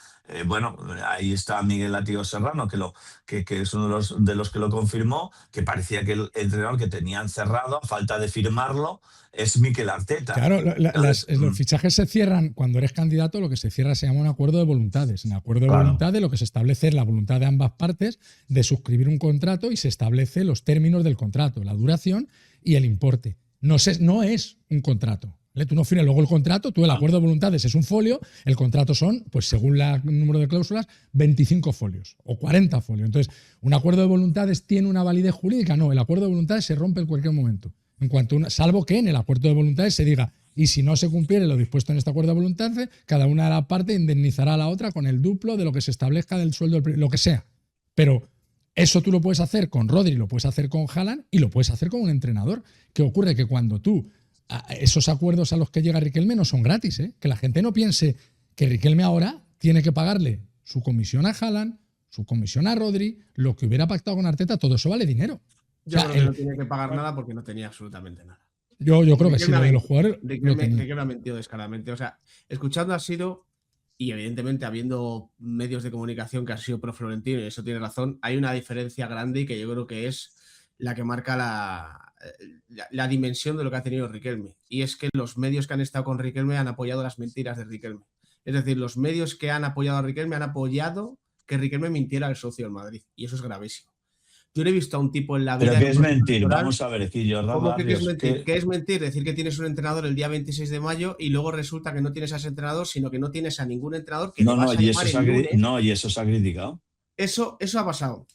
bueno, ahí está Miguel Látigo Serrano, que es uno de los que lo confirmó, que parecía que el entrenador que tenían cerrado, a falta de firmarlo, es Mikel Arteta. Claro, los fichajes se cierran cuando eres candidato, lo que se cierra se llama un acuerdo de voluntades. En el acuerdo de voluntades lo que se establece es la voluntad de ambas partes de suscribir un contrato y se establece los términos del contrato, la duración y el importe. No es un contrato. Tú no firmas luego el contrato, el acuerdo de voluntades es un folio, el contrato son, pues según el número de cláusulas, 25 folios o 40 folios. Entonces, ¿un acuerdo de voluntades tiene una validez jurídica? No, el acuerdo de voluntades se rompe en cualquier momento. Salvo que en el acuerdo de voluntades se diga, y si no se cumpliere lo dispuesto en este acuerdo de voluntades, cada una de las partes indemnizará a la otra con el duplo de lo que se establezca del sueldo, lo que sea. Pero eso tú lo puedes hacer con Rodri, lo puedes hacer con Haaland y lo puedes hacer con un entrenador. ¿Qué ocurre? Que cuando esos acuerdos a los que llega Riquelme no son gratis, ¿eh? Que la gente no piense que Riquelme ahora tiene que pagarle su comisión a Haaland, su comisión a Rodri, lo que hubiera pactado con Arteta, todo eso vale dinero. Yo creo que no tiene que pagar nada porque no tenía absolutamente nada. Yo creo que sí, lo de los jugadores. Riquelme ha mentido descaradamente. O sea, escuchando a Siro y evidentemente habiendo medios de comunicación que han sido pro Florentino, y eso tiene razón, hay una diferencia grande y que yo creo que es la que marca la dimensión de lo que ha tenido Riquelme. Y es que los medios que han estado con Riquelme han apoyado las mentiras de Riquelme. Es decir, los medios que han apoyado a Riquelme han apoyado que Riquelme mintiera al socio del Madrid. Y eso es gravísimo. Yo no he visto a un tipo en la vida... ¿Pero qué es mentir? Vamos a ver, aquí, Jordán ¿Cómo que Barrios, es mentir? ¿Qué es mentir? Decir que tienes un entrenador el día 26 de mayo y luego resulta que no tienes a ese entrenador, sino que no tienes a ningún entrenador que y eso se ha criticado. Eso ha pasado.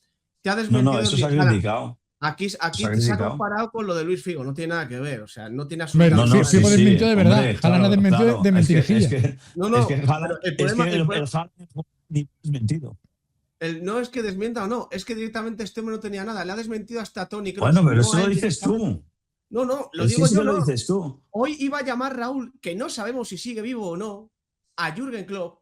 Te ha desmentido. No, eso se ha criticado. Aquí se ha comparado con lo de Luis Figo, no tiene nada que ver, o sea, no tiene absolutamente nada que ver. Figo desmintió de verdad, Haaland ha desmentido de mentirijilla. El Haaland es mentido. No es que desmienta o no, es que directamente este hombre no tenía nada, le ha desmentido hasta Toni Kroos. Bueno, pero eso lo dices tú. No, lo digo yo. Lo dices tú. Hoy iba a llamar Raúl, que no sabemos si sigue vivo o no, a Jürgen Klopp,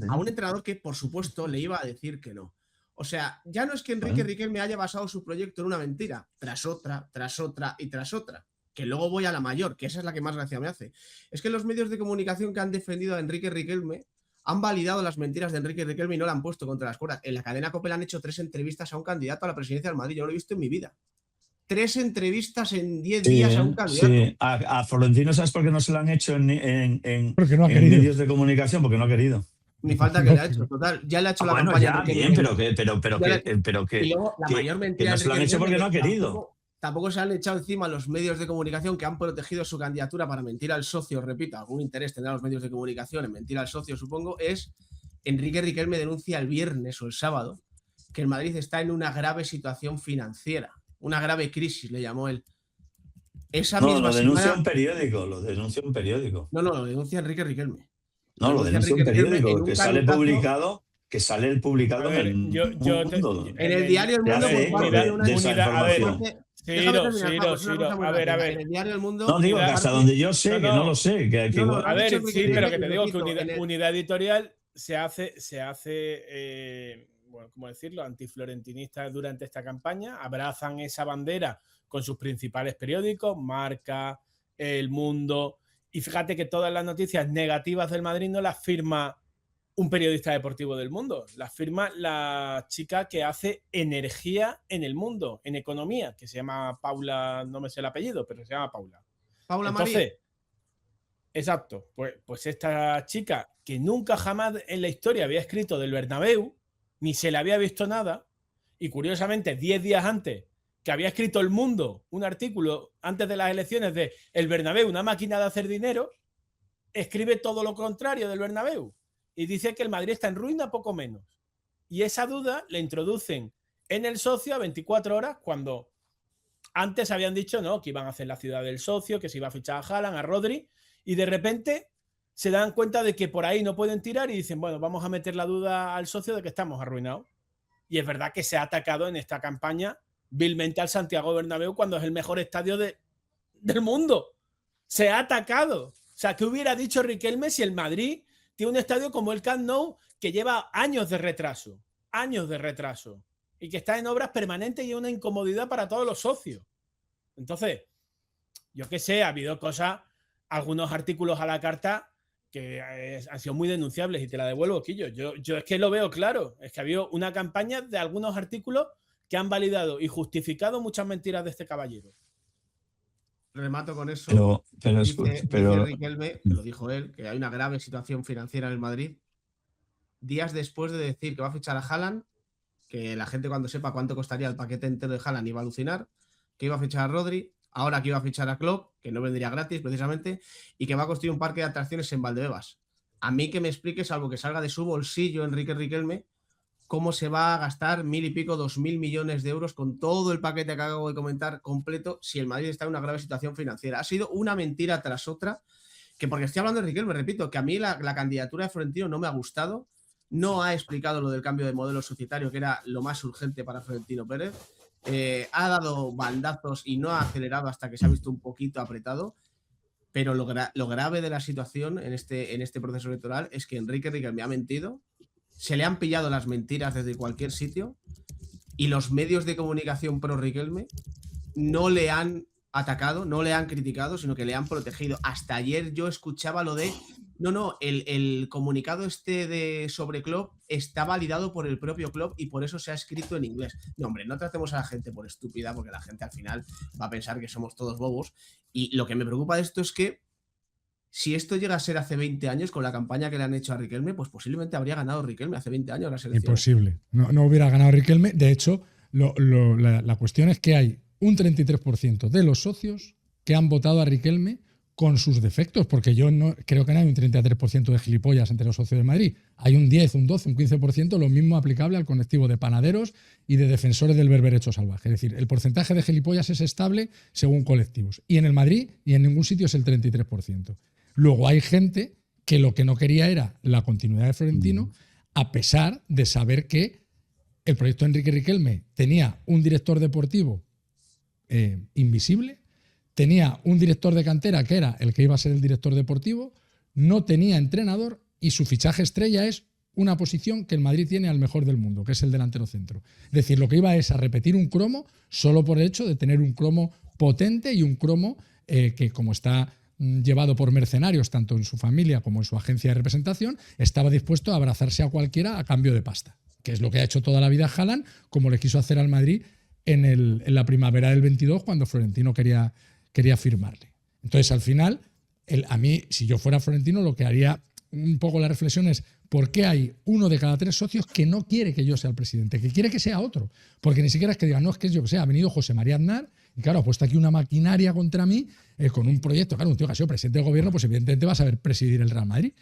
a un entrenador que, por supuesto, le iba a decir que no. O sea, ya no es que Enrique Riquelme haya basado su proyecto en una mentira, tras otra, tras otra y tras otra. Que luego voy a la mayor, que esa es la que más gracia me hace. Es que los medios de comunicación que han defendido a Enrique Riquelme han validado las mentiras de Enrique Riquelme y no la han puesto contra las cuerdas. En la cadena COPE le han hecho 3 entrevistas a un candidato a la presidencia del Madrid. Yo no lo he visto en mi vida. 3 entrevistas en 10 días a un candidato. Sí, a Florentino, ¿sabes por qué no se lo han hecho en medios de comunicación? Porque no ha querido. Ni falta que le ha hecho, total. Ya le ha hecho la campaña. Ya, bien, pero que y luego, la mayor mentira no se lo han hecho porque no ha querido. Tampoco se han echado encima los medios de comunicación que han protegido su candidatura para mentir al socio, repito, algún interés tendrán los medios de comunicación en mentir al socio, supongo, es Enrique Riquelme denuncia el viernes o el sábado que el Madrid está en una grave situación financiera, una grave crisis, le llamó él. Lo denuncia un periódico, No, lo denuncia Enrique Riquelme. No, lo denuncia un periódico que sale publicado. Que sale el publicado en el Mundo. En el diario El Mundo por parte de una información. Ciro, a ver. En el diario El Mundo. No digo que hasta donde yo sé, que no lo sé. A ver, sí, pero que te digo que Unidad Editorial se hace bueno, ¿cómo decirlo? Antiflorentinista durante esta campaña. Abrazan esa bandera con sus principales periódicos, Marca, El Mundo. Y fíjate que todas las noticias negativas del Madrid no las firma un periodista deportivo del Mundo, las firma la chica que hace energía en El Mundo, en economía, que se llama Paula, no me sé el apellido, pero se llama Paula. Entonces, María. Exacto, pues esta chica que nunca jamás en la historia había escrito del Bernabéu, ni se le había visto nada, y curiosamente 10 días antes que había escrito El Mundo un artículo antes de las elecciones de El Bernabéu, una máquina de hacer dinero, escribe todo lo contrario del Bernabéu. Y dice que el Madrid está en ruina poco menos. Y esa duda le introducen en el socio a 24 horas cuando antes habían dicho no, que iban a hacer la ciudad del socio, que se iba a fichar a Haaland, a Rodri, y de repente se dan cuenta de que por ahí no pueden tirar y dicen, bueno, vamos a meter la duda al socio de que estamos arruinados. Y es verdad que se ha atacado en esta campaña vilmente al Santiago Bernabéu cuando es el mejor estadio del mundo. Se ha atacado. O sea, ¿qué hubiera dicho Riquelme si el Madrid tiene un estadio como el Camp Nou que lleva años de retraso, y que está en obras permanentes y es una incomodidad para todos los socios? Entonces, yo qué sé, ha habido cosas, algunos artículos a la carta han sido muy denunciables, y te la devuelvo, Quillo. Yo es que lo veo claro. Es que ha habido una campaña de algunos artículos que han validado y justificado muchas mentiras de este caballero. Remato con eso. Dice pero Riquelme, que lo dijo él, que hay una grave situación financiera en el Madrid, días después de decir que va a fichar a Haaland, que la gente cuando sepa cuánto costaría el paquete entero de Haaland iba a alucinar, que iba a fichar a Rodri, ahora que iba a fichar a Klopp, que no vendría gratis precisamente, y que va a construir un parque de atracciones en Valdebebas. A mí que me explique, salvo que salga de su bolsillo Enrique Riquelme, cómo se va a gastar 1.000 y pico, 2.000 millones de euros con todo el paquete que acabo de comentar completo, si el Madrid está en una grave situación financiera. Ha sido una mentira tras otra, que porque estoy hablando de Riquelme, repito, que a mí la candidatura de Florentino no me ha gustado, no ha explicado lo del cambio de modelo societario, que era lo más urgente para Florentino Pérez, ha dado bandazos y no ha acelerado hasta que se ha visto un poquito apretado, pero lo grave de la situación en este proceso electoral es que Enrique Riquelme ha mentido, se le han pillado las mentiras desde cualquier sitio y los medios de comunicación pro Riquelme no le han atacado, no le han criticado, sino que le han protegido. Hasta ayer yo escuchaba lo de el comunicado sobre Klopp está validado por el propio Klopp y por eso se ha escrito en inglés. No, hombre, no tratemos a la gente por estúpida, porque la gente al final va a pensar que somos todos bobos. Y lo que me preocupa de esto es que si esto llega a ser hace 20 años, con la campaña que le han hecho a Riquelme, pues posiblemente habría ganado Riquelme hace 20 años la selección. Imposible. No hubiera ganado Riquelme. De hecho, la cuestión es que hay un 33% de los socios que han votado a Riquelme con sus defectos, porque yo no creo que no hay un 33% de gilipollas entre los socios de Madrid. Hay un 10, un 12, un 15%, lo mismo aplicable al colectivo de panaderos y de defensores del berberecho salvaje. Es decir, el porcentaje de gilipollas es estable según colectivos. Y en el Madrid y en ningún sitio es el 33%. Luego hay gente que lo que no quería era la continuidad de Florentino, a pesar de saber que el proyecto de Enrique Riquelme tenía un director deportivo invisible, tenía un director de cantera que era el que iba a ser el director deportivo, no tenía entrenador y su fichaje estrella es una posición que el Madrid tiene al mejor del mundo, que es el delantero centro. Es decir, lo que iba es a repetir un cromo solo por el hecho de tener un cromo potente y un cromo que, como está llevado por mercenarios, tanto en su familia como en su agencia de representación, estaba dispuesto a abrazarse a cualquiera a cambio de pasta, que es lo que ha hecho toda la vida Haaland, como le quiso hacer al Madrid en la primavera del 22, cuando Florentino quería firmarle. Entonces, al final, a mí, si yo fuera Florentino, lo que haría un poco la reflexión es por qué hay uno de cada 3 socios que no quiere que yo sea el presidente, que quiere que sea otro. Porque ni siquiera es que diga, no, es que yo que sé, ha venido José María Aznar y claro, ha puesto aquí una maquinaria contra mí con un proyecto. Claro, un tío que ha sido presidente del gobierno, pues evidentemente va a saber presidir el Real Madrid.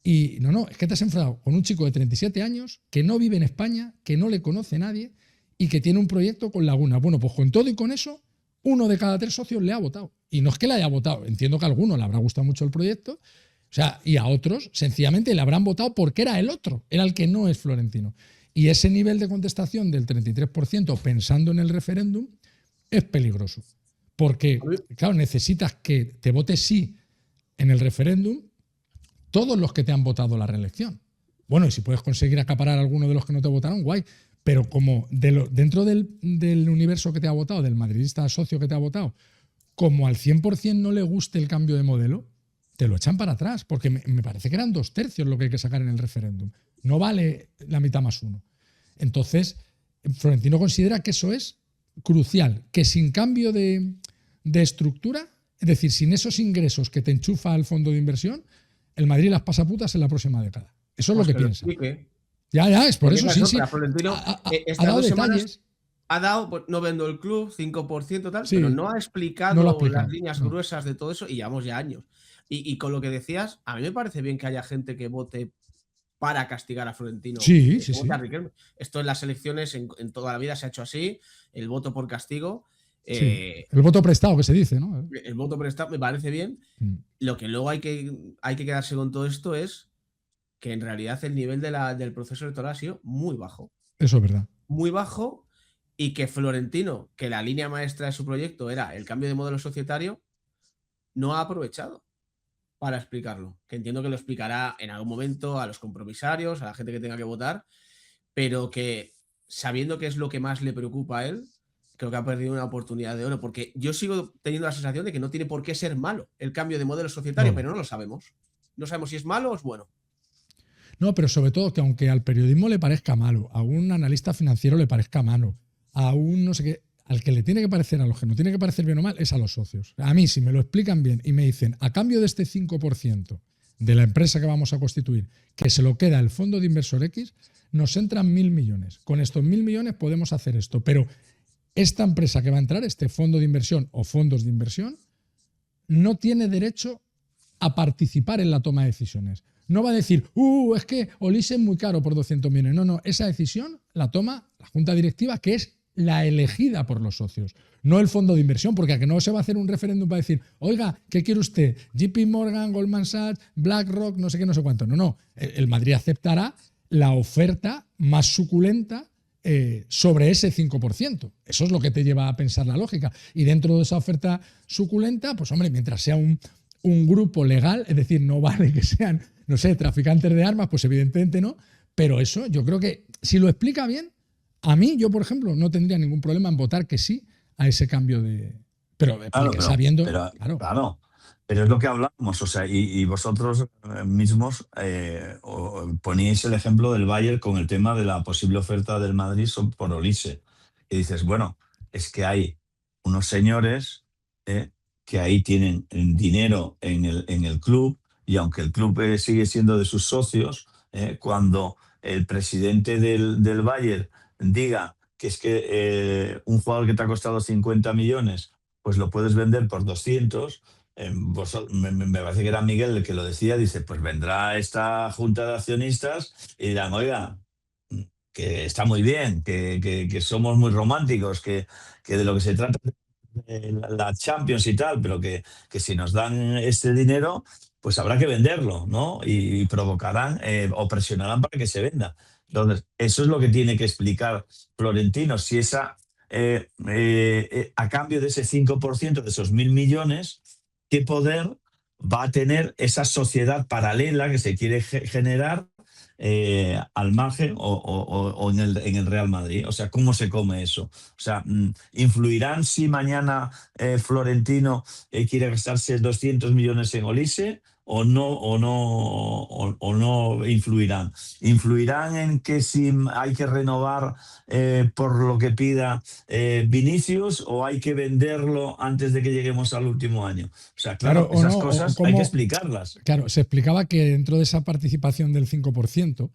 Y no, es que te has enfrentado con un chico de 37 años que no vive en España, que no le conoce nadie y que tiene un proyecto con Laguna. Bueno, pues con todo y con eso, uno de cada 3 socios le ha votado. Y no es que le haya votado, entiendo que a alguno le habrá gustado mucho el proyecto, o sea, y a otros sencillamente le habrán votado porque era el otro, era el que no es Florentino. Y ese nivel de contestación del 33% pensando en el referéndum es peligroso. Porque, claro, necesitas que te vote sí en el referéndum todos los que te han votado la reelección. Bueno, y si puedes conseguir acaparar a alguno de los que no te votaron, guay. Pero como dentro del universo que te ha votado, del madridista socio que te ha votado, como al 100% no le guste el cambio de modelo, te lo echan para atrás, porque me parece que eran 2/3 lo que hay que sacar en el referéndum. No vale la mitad más uno. Entonces, Florentino considera que eso es crucial, que sin cambio de estructura, es decir, sin esos ingresos que te enchufa al fondo de inversión, el Madrid las pasa putas en la próxima década. Eso es lo que piensa. Ya, es por eso, sí. Florentino, ha dado detalles. Ha dado, pues, no vendo el club, 5% tal, sí, pero no ha explicado las líneas gruesas de todo eso y llevamos ya años. Y con lo que decías, a mí me parece bien que haya gente que vote para castigar a Florentino. Sí. Esto en las elecciones, en toda la vida se ha hecho así, el voto por castigo. El voto prestado, que se dice, ¿no? El voto prestado me parece bien. Lo que luego hay que quedarse con todo esto es que en realidad el nivel del proceso electoral ha sido muy bajo. Eso es verdad. Muy bajo, y que Florentino, que la línea maestra de su proyecto era el cambio de modelo societario, no ha aprovechado para explicarlo. Que entiendo que lo explicará en algún momento a los compromisarios, a la gente que tenga que votar, pero que sabiendo que es lo que más le preocupa a él, creo que ha perdido una oportunidad de oro, porque yo sigo teniendo la sensación de que no tiene por qué ser malo el cambio de modelo societario, pero no lo sabemos. No sabemos si es malo o es bueno. No, pero sobre todo que aunque al periodismo le parezca malo, a un analista financiero le parezca malo, a un no sé qué, al que le tiene que parecer, a los que no tiene que parecer bien o mal, es a los socios. A mí, si me lo explican bien y me dicen, a cambio de este 5% de la empresa que vamos a constituir, que se lo queda el fondo de inversor X, nos entran 1.000 millones. Con estos 1.000 millones podemos hacer esto, pero esta empresa que va a entrar, este fondo de inversión o fondos de inversión, no tiene derecho a participar en la toma de decisiones. No va a decir, es que Olise es muy caro por 200 millones. No, esa decisión la toma la junta directiva, que es la elegida por los socios, no el fondo de inversión, porque a que no se va a hacer un referéndum para decir, oiga, ¿qué quiere usted? JP Morgan, Goldman Sachs, BlackRock, no sé qué, no sé cuánto. No. El Madrid aceptará la oferta más suculenta sobre ese 5%. Eso es lo que te lleva a pensar la lógica. Y dentro de esa oferta suculenta, pues hombre, mientras sea un grupo legal, es decir, no vale que sean, no sé, traficantes de armas, pues evidentemente no, pero eso yo creo que si lo explica bien, a mí, yo por ejemplo, no tendría ningún problema en votar que sí a ese cambio de... Pero sabiendo... Claro, pero es lo que hablamos, o sea, y vosotros mismos poníais el ejemplo del Bayern con el tema de la posible oferta del Madrid por Olise. Y dices, bueno, es que hay unos señores que ahí tienen dinero en el club, y aunque el club sigue siendo de sus socios, cuando el presidente del Bayern diga que es que un jugador que te ha costado 50 millones, pues lo puedes vender por 200, me parece que era Miguel el que lo decía, dice, pues vendrá esta junta de accionistas y dirán, oiga, que está muy bien, que somos muy románticos, que de lo que se trata de la Champions y tal, pero que si nos dan este dinero, pues habrá que venderlo, ¿no? Y provocarán o presionarán para que se venda. Entonces, eso es lo que tiene que explicar Florentino, si esa, a cambio de ese 5%, de esos 1.000 millones, ¿qué poder va a tener esa sociedad paralela que se quiere generar al margen o en el Real Madrid? O sea, ¿cómo se come eso? O sea, ¿influirán si mañana Florentino quiere gastarse 200 millones en Olise? ¿O no influirán? ¿Influirán en que si hay que renovar por lo que pida Vinicius, o hay que venderlo antes de que lleguemos al último año? O sea, claro, esas cosas hay que explicarlas. Claro, se explicaba que dentro de esa participación del 5%,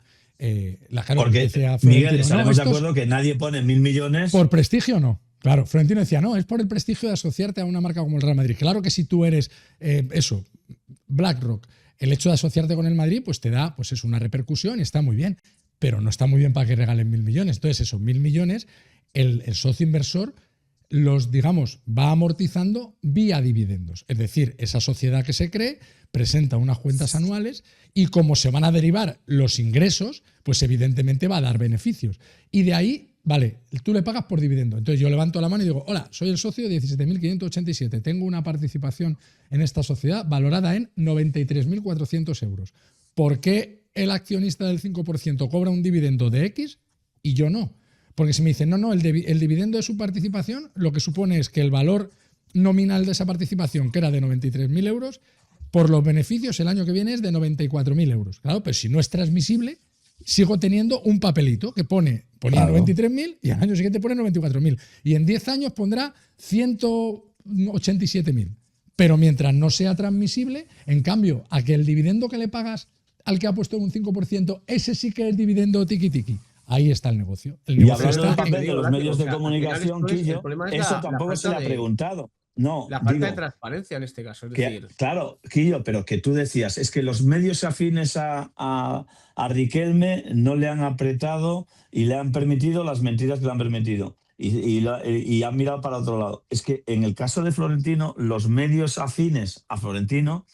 porque decía Miguel, estaremos de acuerdo que nadie pone 1.000 millones... ¿Por prestigio no? Claro, Florentino decía, no, es por el prestigio de asociarte a una marca como el Real Madrid. Claro que si tú eres BlackRock, el hecho de asociarte con el Madrid, pues te da, pues es una repercusión y está muy bien, pero no está muy bien para que regalen 1.000 millones. Entonces, esos 1.000 millones, el socio inversor los, digamos, va amortizando vía dividendos. Es decir, esa sociedad que se cree presenta unas cuentas anuales y como se van a derivar los ingresos, pues evidentemente va a dar beneficios. Y de ahí, vale, tú le pagas por dividendo. Entonces yo levanto la mano y digo, hola, soy el socio de 17.587, tengo una participación en esta sociedad valorada en 93.400 euros. ¿Por qué el accionista del 5% cobra un dividendo de X y yo no? Porque si me dicen, no, el dividendo de su participación, lo que supone es que el valor nominal de esa participación, que era de 93.000 euros, por los beneficios el año que viene es de 94.000 euros. Claro, pero si no es transmisible, sigo teniendo un papelito que ponía claro, 93.000 y al año siguiente pone 94.000. Y en 10 años pondrá 187.000. Pero mientras no sea transmisible, en cambio, a que el dividendo que le pagas al que ha puesto un 5%, ese sí que es dividendo tiki-tiki. Ahí está el negocio. Y hablando del papel de los medios de comunicación, Quillo, eso tampoco se le ha preguntado. No, la falta de transparencia en este caso. Es decir, claro, Quillo, pero que tú decías, es que los medios afines a Riquelme no le han apretado y le han permitido las mentiras que le han permitido. Y han mirado para otro lado. Es que en el caso de Florentino, los medios afines a Florentino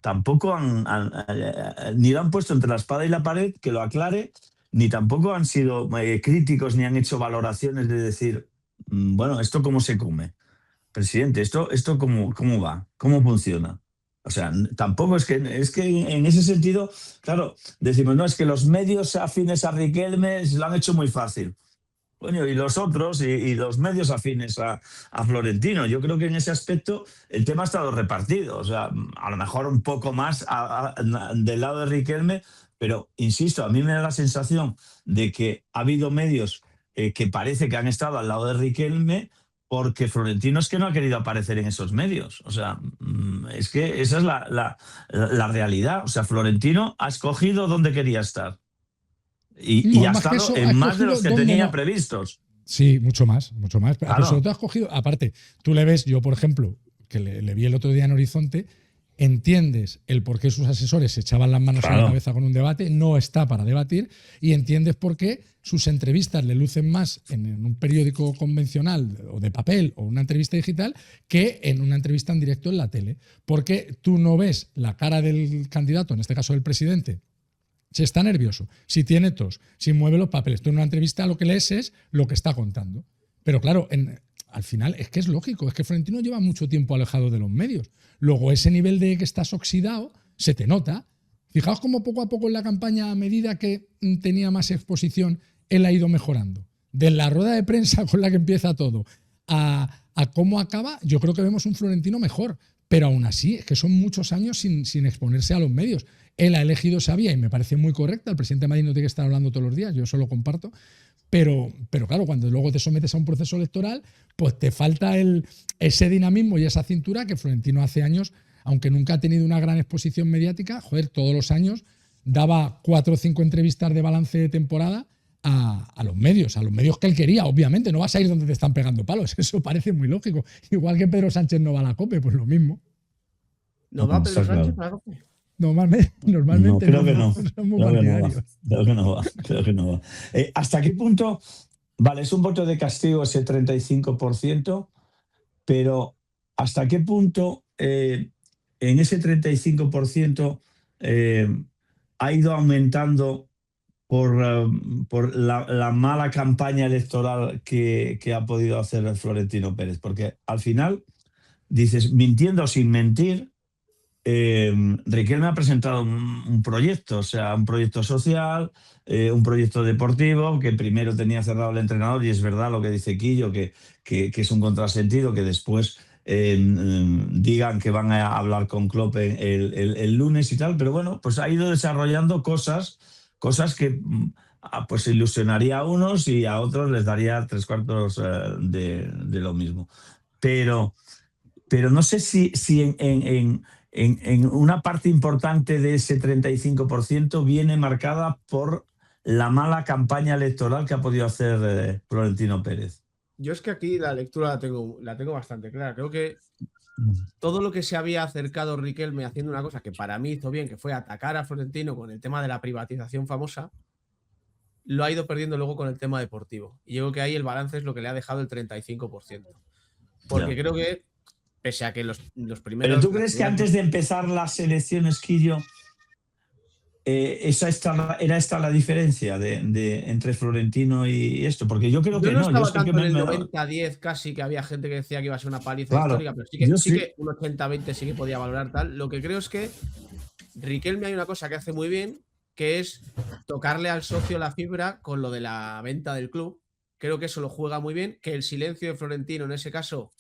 tampoco ni lo han puesto entre la espada y la pared, que lo aclare, ni tampoco han sido críticos ni han hecho valoraciones de decir, bueno, ¿esto cómo se come? Presidente, ¿esto cómo va? ¿Cómo funciona? O sea, tampoco es que en ese sentido, claro, decimos, no, es que los medios afines a Riquelme se lo han hecho muy fácil. coño, y los otros y los medios afines a Florentino. Yo creo que en ese aspecto el tema ha estado repartido. O sea, a lo mejor un poco más del lado de Riquelme, pero insisto, a mí me da la sensación de que ha habido medios que parece que han estado al lado de Riquelme porque Florentino es que no ha querido aparecer en esos medios. O sea, es que esa es la realidad. O sea, Florentino ha escogido dónde quería estar. Y No, ha más que estado eso, ha en más de escogido los que dónde tenía no. previstos. Sí, mucho más, mucho más. Pero sobre Claro. todo has cogido, aparte, tú le ves, yo por ejemplo, que le vi el otro día en Horizonte, entiendes el por qué sus asesores se echaban las manos a la Claro. cabeza con un debate, no está para debatir, y entiendes por qué sus entrevistas le lucen más en un periódico convencional o de papel o una entrevista digital que en una entrevista en directo en la tele. Porque tú no ves la cara del candidato, en este caso del presidente, si está nervioso, si tiene tos, si mueve los papeles. Tú en una entrevista lo que lees es lo que está contando. Pero claro, al final es que es lógico, es que Florentino lleva mucho tiempo alejado de los medios. Luego ese nivel de que estás oxidado se te nota. Fijaos cómo poco a poco en la campaña, a medida que tenía más exposición, él ha ido mejorando. De la rueda de prensa con la que empieza todo a cómo acaba, yo creo que vemos un Florentino mejor. Pero aún así, es que son muchos años sin exponerse a los medios. Él ha elegido esa vía y me parece muy correcta. El presidente de Madrid no tiene que estar hablando todos los días, yo eso lo comparto. Pero claro, cuando luego te sometes a un proceso electoral, pues te falta ese dinamismo y esa cintura que Florentino hace años, aunque nunca ha tenido una gran exposición mediática, joder, todos los años daba 4 o 5 entrevistas de balance de temporada a los medios que él quería, obviamente. No vas a ir donde te están pegando palos, eso parece muy lógico. Igual que Pedro Sánchez no va a la COPE, pues lo mismo. ¿No va Pedro Está Sánchez claro. para la COPE? Normalmente No, creo que no. somos Creo que no va. partidarios. Creo que no va. Creo que no va. ¿Hasta qué punto? Vale, es un voto de castigo ese 35%, pero ¿hasta qué punto en ese 35% ha ido aumentando por la mala campaña electoral que ha podido hacer Florentino Pérez? Porque al final dices, mintiendo sin mentir, Riquelme ha presentado un proyecto, o sea, un proyecto social, un proyecto deportivo, que primero tenía cerrado el entrenador, y es verdad lo que dice Quillo, que es un contrasentido, que después digan que van a hablar con Klopp el lunes y tal, pero bueno, pues ha ido desarrollando cosas que pues ilusionaría a unos y a otros les daría 3/4 de lo mismo. Pero no sé si en una parte importante de ese 35% viene marcada por la mala campaña electoral que ha podido hacer Florentino Pérez. Yo es que aquí la lectura la tengo bastante clara. Creo que todo lo que se había acercado Riquelme haciendo una cosa que para mí hizo bien, que fue atacar a Florentino con el tema de la privatización famosa, lo ha ido perdiendo luego con el tema deportivo. Y yo creo que ahí el balance es lo que le ha dejado el 35%. Porque Ya. creo que, pese a que los ¿Pero primeros... tú crees que antes de empezar las elecciones, Quillo, era esta la diferencia entre Florentino y esto? Porque yo creo Yo que no no. Yo estaba estoy que tanto en el 90-10 casi, que había gente que decía que iba a ser una paliza Claro, histórica, pero yo sí sí. que un 80-20 sí que podía valorar tal. Lo que creo es que Riquelme hay una cosa que hace muy bien, que es tocarle al socio la fibra con lo de la venta del club. Creo que eso lo juega muy bien, que el silencio de Florentino en ese caso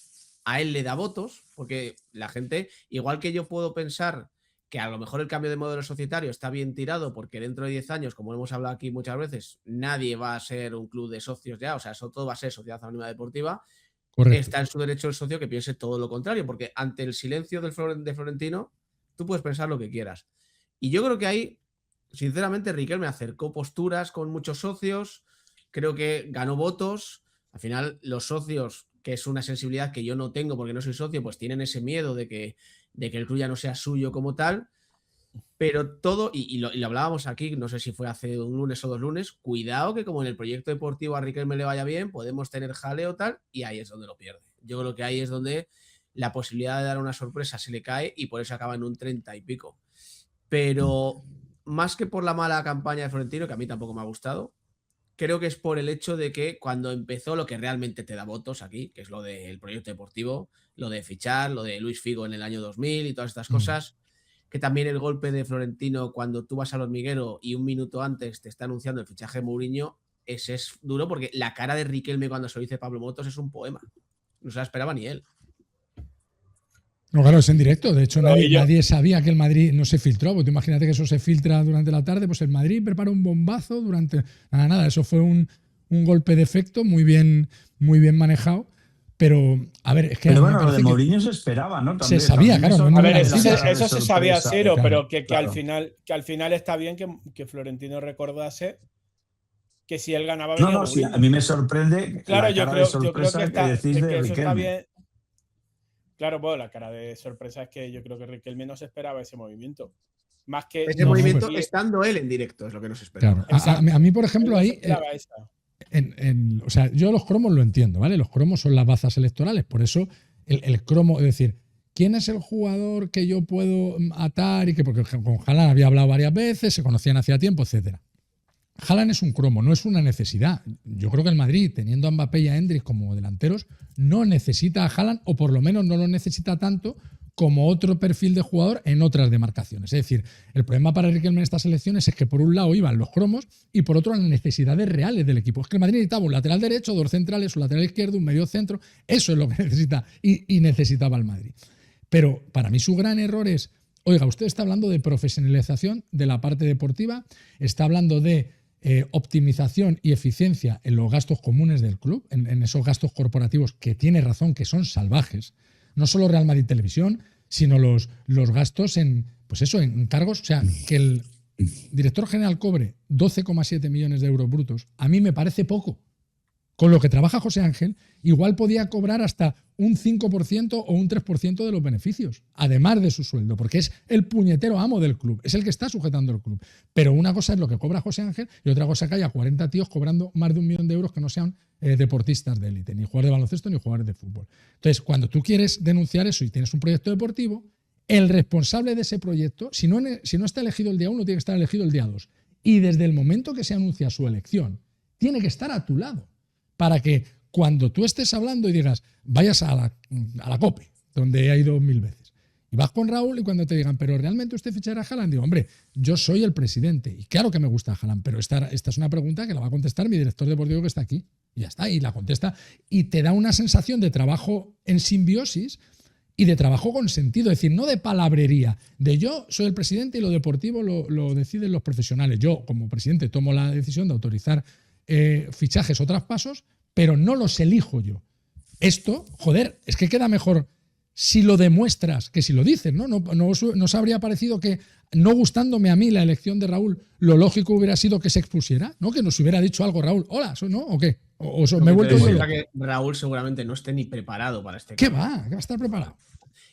a él le da votos, porque la gente, igual que yo puedo pensar que a lo mejor el cambio de modelo societario está bien tirado porque dentro de 10 años, como hemos hablado aquí muchas veces, nadie va a ser un club de socios ya, o sea, eso todo va a ser sociedad anónima deportiva. Correcto. Está en su derecho el socio que piense todo lo contrario, porque ante el silencio de Florentino, tú puedes pensar lo que quieras. Y yo creo que ahí, sinceramente, Riquelme acercó posturas con muchos socios, creo que ganó votos. Al final, los socios, que es una sensibilidad que yo no tengo porque no soy socio, pues tienen ese miedo de que el club ya no sea suyo como tal. Pero todo, y lo hablábamos aquí, no sé si fue hace un lunes o 2 lunes, cuidado que como en el proyecto deportivo a Riquelme le vaya bien, podemos tener jaleo tal, y ahí es donde lo pierde. Yo creo que ahí es donde la posibilidad de dar una sorpresa se le cae y por eso acaba en un 30 y pico. Pero más que por la mala campaña de Florentino, que a mí tampoco me ha gustado, creo que es por el hecho de que cuando empezó lo que realmente te da votos aquí, que es lo del proyecto deportivo, lo de fichar, lo de Luis Figo en el año 2000 y todas estas cosas, que también el golpe de Florentino cuando tú vas al hormiguero y un minuto antes te está anunciando el fichaje de Mourinho, ese es duro porque la cara de Riquelme cuando se lo dice Pablo Motos es un poema. No se la esperaba ni él. No, claro, es en directo. De hecho, Pero nadie sabía que el Madrid no se filtró. Porque tú imagínate que eso se filtra durante la tarde, pues el Madrid prepara un bombazo durante. Nada. Eso fue un golpe de efecto muy bien manejado. Pero, a ver, es que. Pero bueno, lo de Mourinho se esperaba, ¿no? Se sabía, claro. A ver, eso se sabía, Ciro, claro, pero que al final está bien que Florentino recordase que si él ganaba venía No, sí, a mí me sorprende. Claro, yo creo que eso está bien. Claro, bueno, la cara de sorpresa es que yo creo que Riquelme no se esperaba ese movimiento. Más que ese movimiento estando él en directo es lo que no se esperaba. Claro. A mí, por ejemplo, ahí. O sea, yo los cromos lo entiendo, ¿vale? Los cromos son las bazas electorales, por eso el cromo, es decir, ¿quién es el jugador que yo puedo atar? Y que porque con Haaland había hablado varias veces, se conocían hacía tiempo, etcétera. Haaland es un cromo, no es una necesidad. Yo creo que el Madrid, teniendo a Mbappé y a Endrick como delanteros, no necesita a Haaland, o por lo menos no lo necesita tanto como otro perfil de jugador en otras demarcaciones. Es decir, el problema para Riquelme en estas elecciones es que por un lado iban los cromos y por otro las necesidades reales del equipo. Es que el Madrid necesitaba un lateral derecho, dos centrales, un lateral izquierdo, un medio centro. Eso es lo que necesita y necesitaba el Madrid. Pero para mí su gran error es, oiga, usted está hablando de profesionalización de la parte deportiva, está hablando de optimización y eficiencia en los gastos comunes del club, en esos gastos corporativos que tiene razón, que son salvajes. No solo Real Madrid Televisión, sino los gastos en cargos. O sea, que el director general cobre 12,7 millones de euros brutos, a mí me parece poco. Con lo que trabaja José Ángel, igual podía cobrar hasta un 5% o un 3% de los beneficios, además de su sueldo, porque es el puñetero amo del club, es el que está sujetando el club. Pero una cosa es lo que cobra José Ángel y otra cosa que haya 40 tíos cobrando más de 1 millón de euros que no sean deportistas de élite, ni jugadores de baloncesto ni jugadores de fútbol. Entonces, cuando tú quieres denunciar eso y tienes un proyecto deportivo, el responsable de ese proyecto, si no está elegido el día 1, tiene que estar elegido el día 2. Y desde el momento que se anuncia su elección, tiene que estar a tu lado. Para que cuando tú estés hablando y digas, vayas a la COPE, donde he ido 1000 veces, y vas con Raúl y cuando te digan, pero ¿realmente usted fichará a Haaland? Digo, hombre, yo soy el presidente y claro que me gusta Haaland, pero esta es una pregunta que la va a contestar mi director deportivo que está aquí. Y ya está, y la contesta y te da una sensación de trabajo en simbiosis y de trabajo con sentido, es decir, no de palabrería, de yo soy el presidente y lo deportivo lo deciden los profesionales. Yo, como presidente, tomo la decisión de autorizar fichajes o traspasos, pero no los elijo yo. Esto, joder, es que queda mejor si lo demuestras que si lo dices, ¿no? No os habría parecido que, no gustándome a mí la elección de Raúl, lo lógico hubiera sido que se expusiera, ¿no? Que nos hubiera dicho algo Raúl, hola, ¿no? ¿O qué? Me he vuelto yo. Que Raúl seguramente no esté ni preparado para este ¿Qué va? ¿Qué va a estar preparado?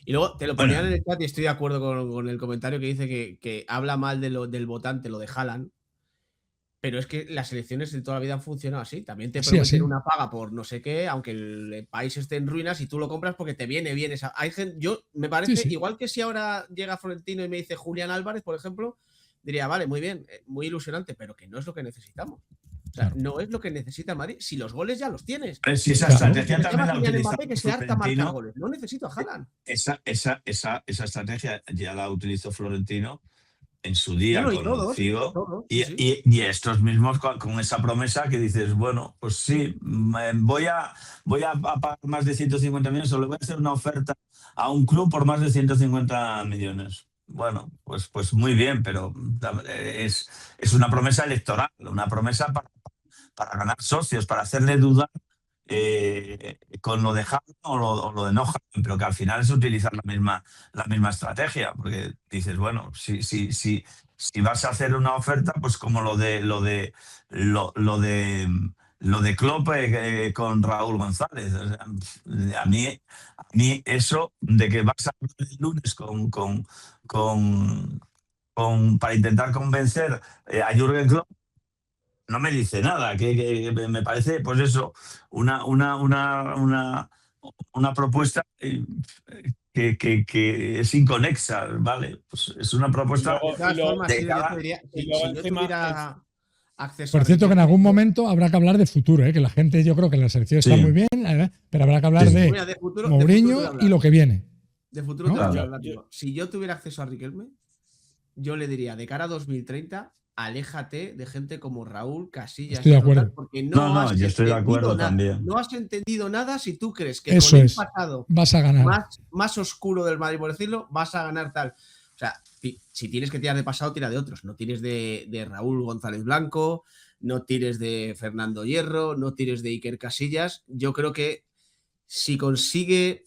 Y luego te lo ponían en el chat y estoy de acuerdo con el comentario que dice que habla mal del votante, lo de Haaland. Pero es que las elecciones de toda la vida han funcionado así. También te prometen una paga por no sé qué, aunque el país esté en ruinas y tú lo compras porque te viene bien esa. Hay gente, me parece, igual que si ahora llega Florentino y me dice Julián Álvarez, por ejemplo, diría, vale, muy bien, muy ilusionante, pero que no es lo que necesitamos. O sea, no es lo que necesita el Madrid. Si los goles ya los tienes. Si esa estrategia también la utiliza Mbappé, que se harta marcar goles. No necesito a Haaland. Esa estrategia ya la utilizó Florentino en su día con Figo y estos mismos con esa promesa que dices, bueno, pues sí, voy a pagar más de 150 millones o le voy a hacer una oferta a un club por más de 150 millones. Bueno, pues muy bien, pero es una promesa electoral, una promesa para ganar socios, para hacerle dudar con lo de Haaland o lo de no Haaland, pero que al final es utilizar la misma estrategia, porque dices, bueno, si vas a hacer una oferta, pues como lo de Klopp con Raúl González. O sea, a mí eso de que vas a hablar el lunes para intentar convencer a Jürgen Klopp no me dice nada, que me parece, pues eso, una propuesta que es inconexa, ¿vale? Pues es una propuesta de cada... Si yo tuviera acceso por cierto, que en algún momento habrá que hablar de futuro, que la gente, yo creo que la selección está muy bien, pero habrá que hablar de Mourinho y lo que viene. De futuro te voy a hablar. Si yo tuviera acceso a Riquelme, yo le diría, de cara a 2030, aléjate de gente como Raúl, Casillas Estoy de y Ronald, acuerdo. porque No, yo estoy de acuerdo también. no has entendido nada si tú crees que Eso con el es. pasado Vas a ganar. más oscuro del Madrid, por decirlo, vas a ganar tal. O sea, si tienes que tirar de pasado, tira de otros. No tires de Raúl González Blanco, no tires de Fernando Hierro, no tires de Iker Casillas. Yo creo que si consigue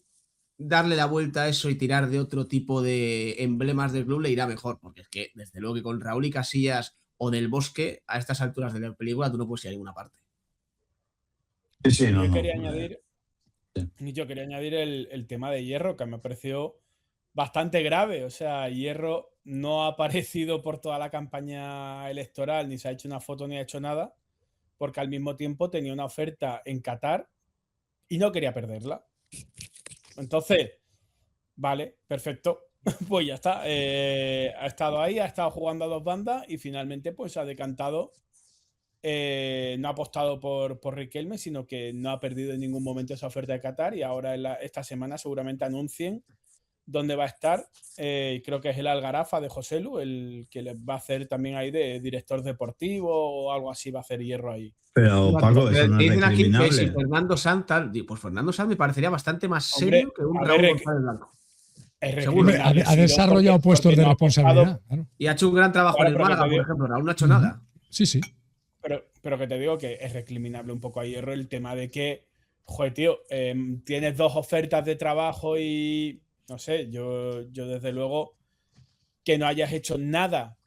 darle la vuelta a eso y tirar de otro tipo de emblemas del club, le irá mejor, porque es que desde luego que con Raúl y Casillas o Del Bosque, a estas alturas de la película, tú no puedes ir a ninguna parte. Sí, no, Yo no. quería añadir el tema de Hierro, que me pareció bastante grave. O sea, Hierro no ha aparecido por toda la campaña electoral, ni se ha hecho una foto, ni ha hecho nada, porque al mismo tiempo tenía una oferta en Qatar y no quería perderla. Entonces, vale, perfecto. Pues ya está. Ha estado ahí, ha estado jugando a 2 bandas y finalmente pues ha decantado. No ha apostado por Riquelme, sino que no ha perdido en ningún momento esa oferta de Qatar y ahora esta semana seguramente anuncien dónde va a estar. Creo que es el Algarafa de Joselu, el que le va a hacer también ahí de director deportivo o algo así, va a hacer Hierro ahí. Pero Paco, eso no es Dicen aquí que si recriminable. Fernando Sanz tal, pues Fernando Sanz me parecería bastante más Hombre, serio que un a Raúl ver, González Blanco. Es Seguro. recriminable, Ha desarrollado puestos porque de no ha apostado. responsabilidad. Claro. Y ha hecho un gran trabajo Claro, en el pero que Málaga, te por digo- ejemplo. Raúl no ha hecho nada. Sí, sí. Pero que te digo que es recriminable un poco a Hierro el tema de que, joder, tío, tienes 2 ofertas de trabajo y no sé, yo desde luego que no hayas hecho nada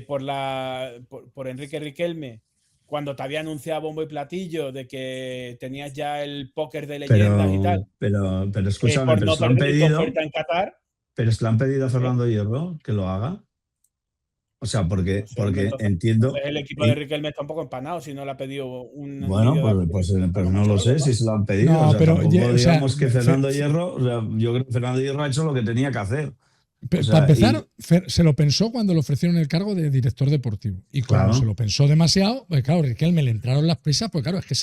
por Enrique Riquelme cuando te había anunciado bombo y platillo de que tenías ya el póker de leyendas y tal, Pero escúchame, por pero no se lo han perder tu pedido, oferta en Qatar. pero se lo han pedido a Fernando Hierro que lo haga. O sea, No porque sé, hombre, entiendo. entonces el equipo de Riquelme está un poco empanado si no le ha pedido un Bueno, vídeo de pues no no ha hecho lo sé algo, si ¿no? se lo han pedido. O No, sea, pero tampoco o sea, digamos que Fernando Hierro, o sea, yo creo que Fernando Hierro ha hecho lo que tenía que hacer. O para sea, empezar, se lo pensó cuando le ofrecieron el cargo de director deportivo. Y como Claro. se lo pensó demasiado, pues claro, Riquelme le entraron las prisas, pues claro, es que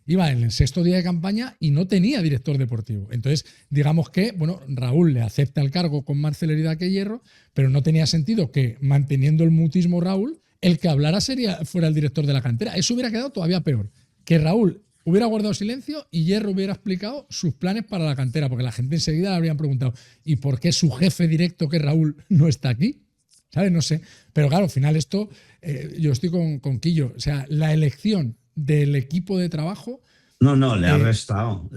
iba en el 6.º día de campaña y no tenía director deportivo. Entonces, digamos que, bueno, Raúl le acepta el cargo con más celeridad que Hierro, pero no tenía sentido que, manteniendo el mutismo Raúl, el que hablara fuera el director de la cantera. Eso hubiera quedado todavía peor. Que Raúl hubiera guardado silencio y Hierro hubiera explicado sus planes para la cantera, porque la gente enseguida le habrían preguntado ¿y por qué su jefe directo, que es Raúl, no está aquí? ¿Sabes? No sé. Pero claro, al final esto, yo estoy con Quillo. O sea, la elección del equipo de trabajo... No, le ha restado.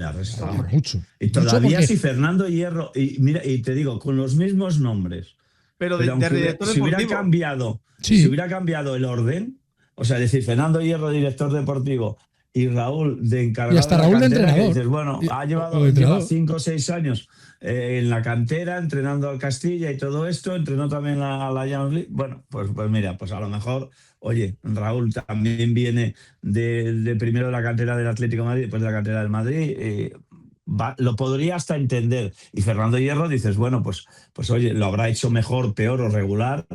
Mucho. Y todavía porque... si Fernando Hierro, y mira, y te digo, con los mismos nombres, Pero pero de director si hubiera deportivo. cambiado, Sí. si hubiera cambiado el orden, o sea, decir, Fernando Hierro, director deportivo, y Raúl de encargado Y hasta de la Raúl de cantera, que entrenador. dices, bueno, de lleva 5 o 6 años en la cantera, entrenando al Castilla y todo esto, entrenó también a la Champions League. Bueno, pues mira, pues a lo mejor, oye, Raúl también viene de primero de la cantera del Atlético de Madrid, después de la cantera del Madrid, lo podría hasta entender. Y Fernando Hierro dices, bueno, pues oye, lo habrá hecho mejor, peor o regular,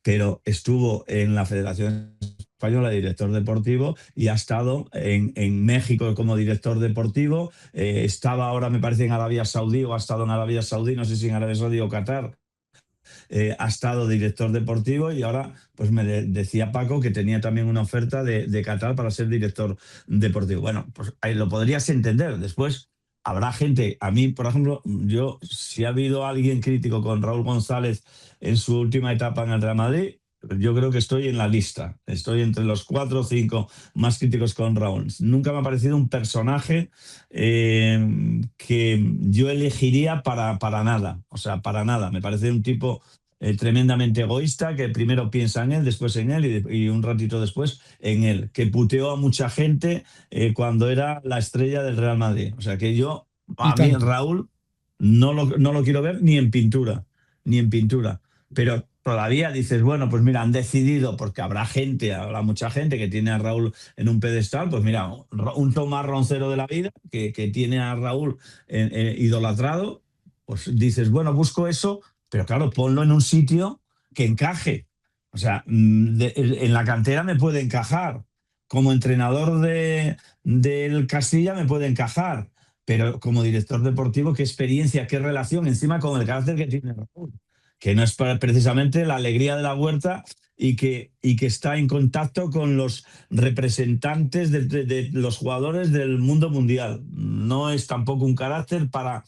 pero estuvo en la Federación Española de director deportivo y ha estado en México como director deportivo. Estaba ahora, me parece, en Arabia Saudí, o ha estado en Arabia Saudí, no sé si en Arabia Saudí o Qatar. Ha estado director deportivo y ahora pues me decía Paco que tenía también una oferta de Qatar para ser director deportivo. Bueno, pues ahí lo podrías entender. Después habrá gente, a mí, por ejemplo, si ha habido alguien crítico con Raúl González en su última etapa en el Real Madrid, yo creo que estoy en la lista. Estoy entre los 4 o 5 más críticos con Raúl. Nunca me ha parecido un personaje que yo elegiría para nada. O sea, para nada. Me parece un tipo tremendamente egoísta, que primero piensa en él, después en él y un ratito después en él, que puteó a mucha gente cuando era la estrella del Real Madrid. O sea que a mí Raúl no lo quiero ver ni en pintura, pero todavía dices, bueno, pues mira, han decidido, porque habrá mucha gente que tiene a Raúl en un pedestal, pues mira, un Tomás Roncero de la vida, que tiene a Raúl idolatrado, pues dices, bueno, busco eso, pero claro, ponlo en un sitio que encaje. O sea, en la cantera me puede encajar, como entrenador del Castilla me puede encajar, pero como director deportivo, qué experiencia, qué relación, encima con el carácter que tiene Raúl, que no es precisamente la alegría de la huerta y que está en contacto con los representantes de los jugadores del mundo mundial. No es tampoco un carácter para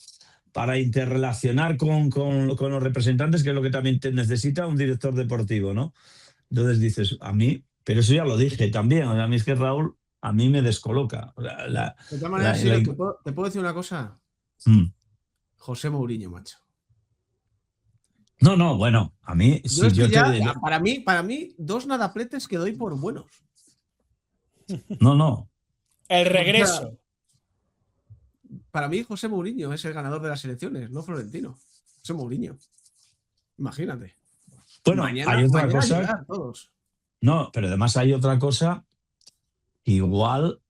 interrelacionar con los representantes, que es lo que también necesita un director deportivo, ¿no? Entonces dices, a mí, pero eso ya lo dije también, a mí es que Raúl a mí me descoloca. De todas maneras, sí, ¿te puedo decir una cosa? José Mourinho, macho. No, bueno, a mí... Yo sí, para mí, 2 nadapletes que doy por buenos. No. El regreso. Para mí, José Mourinho es el ganador de las elecciones, no Florentino. José Mourinho. Imagínate. Bueno, hay otra cosa. Todos. No, pero además hay otra cosa. Igual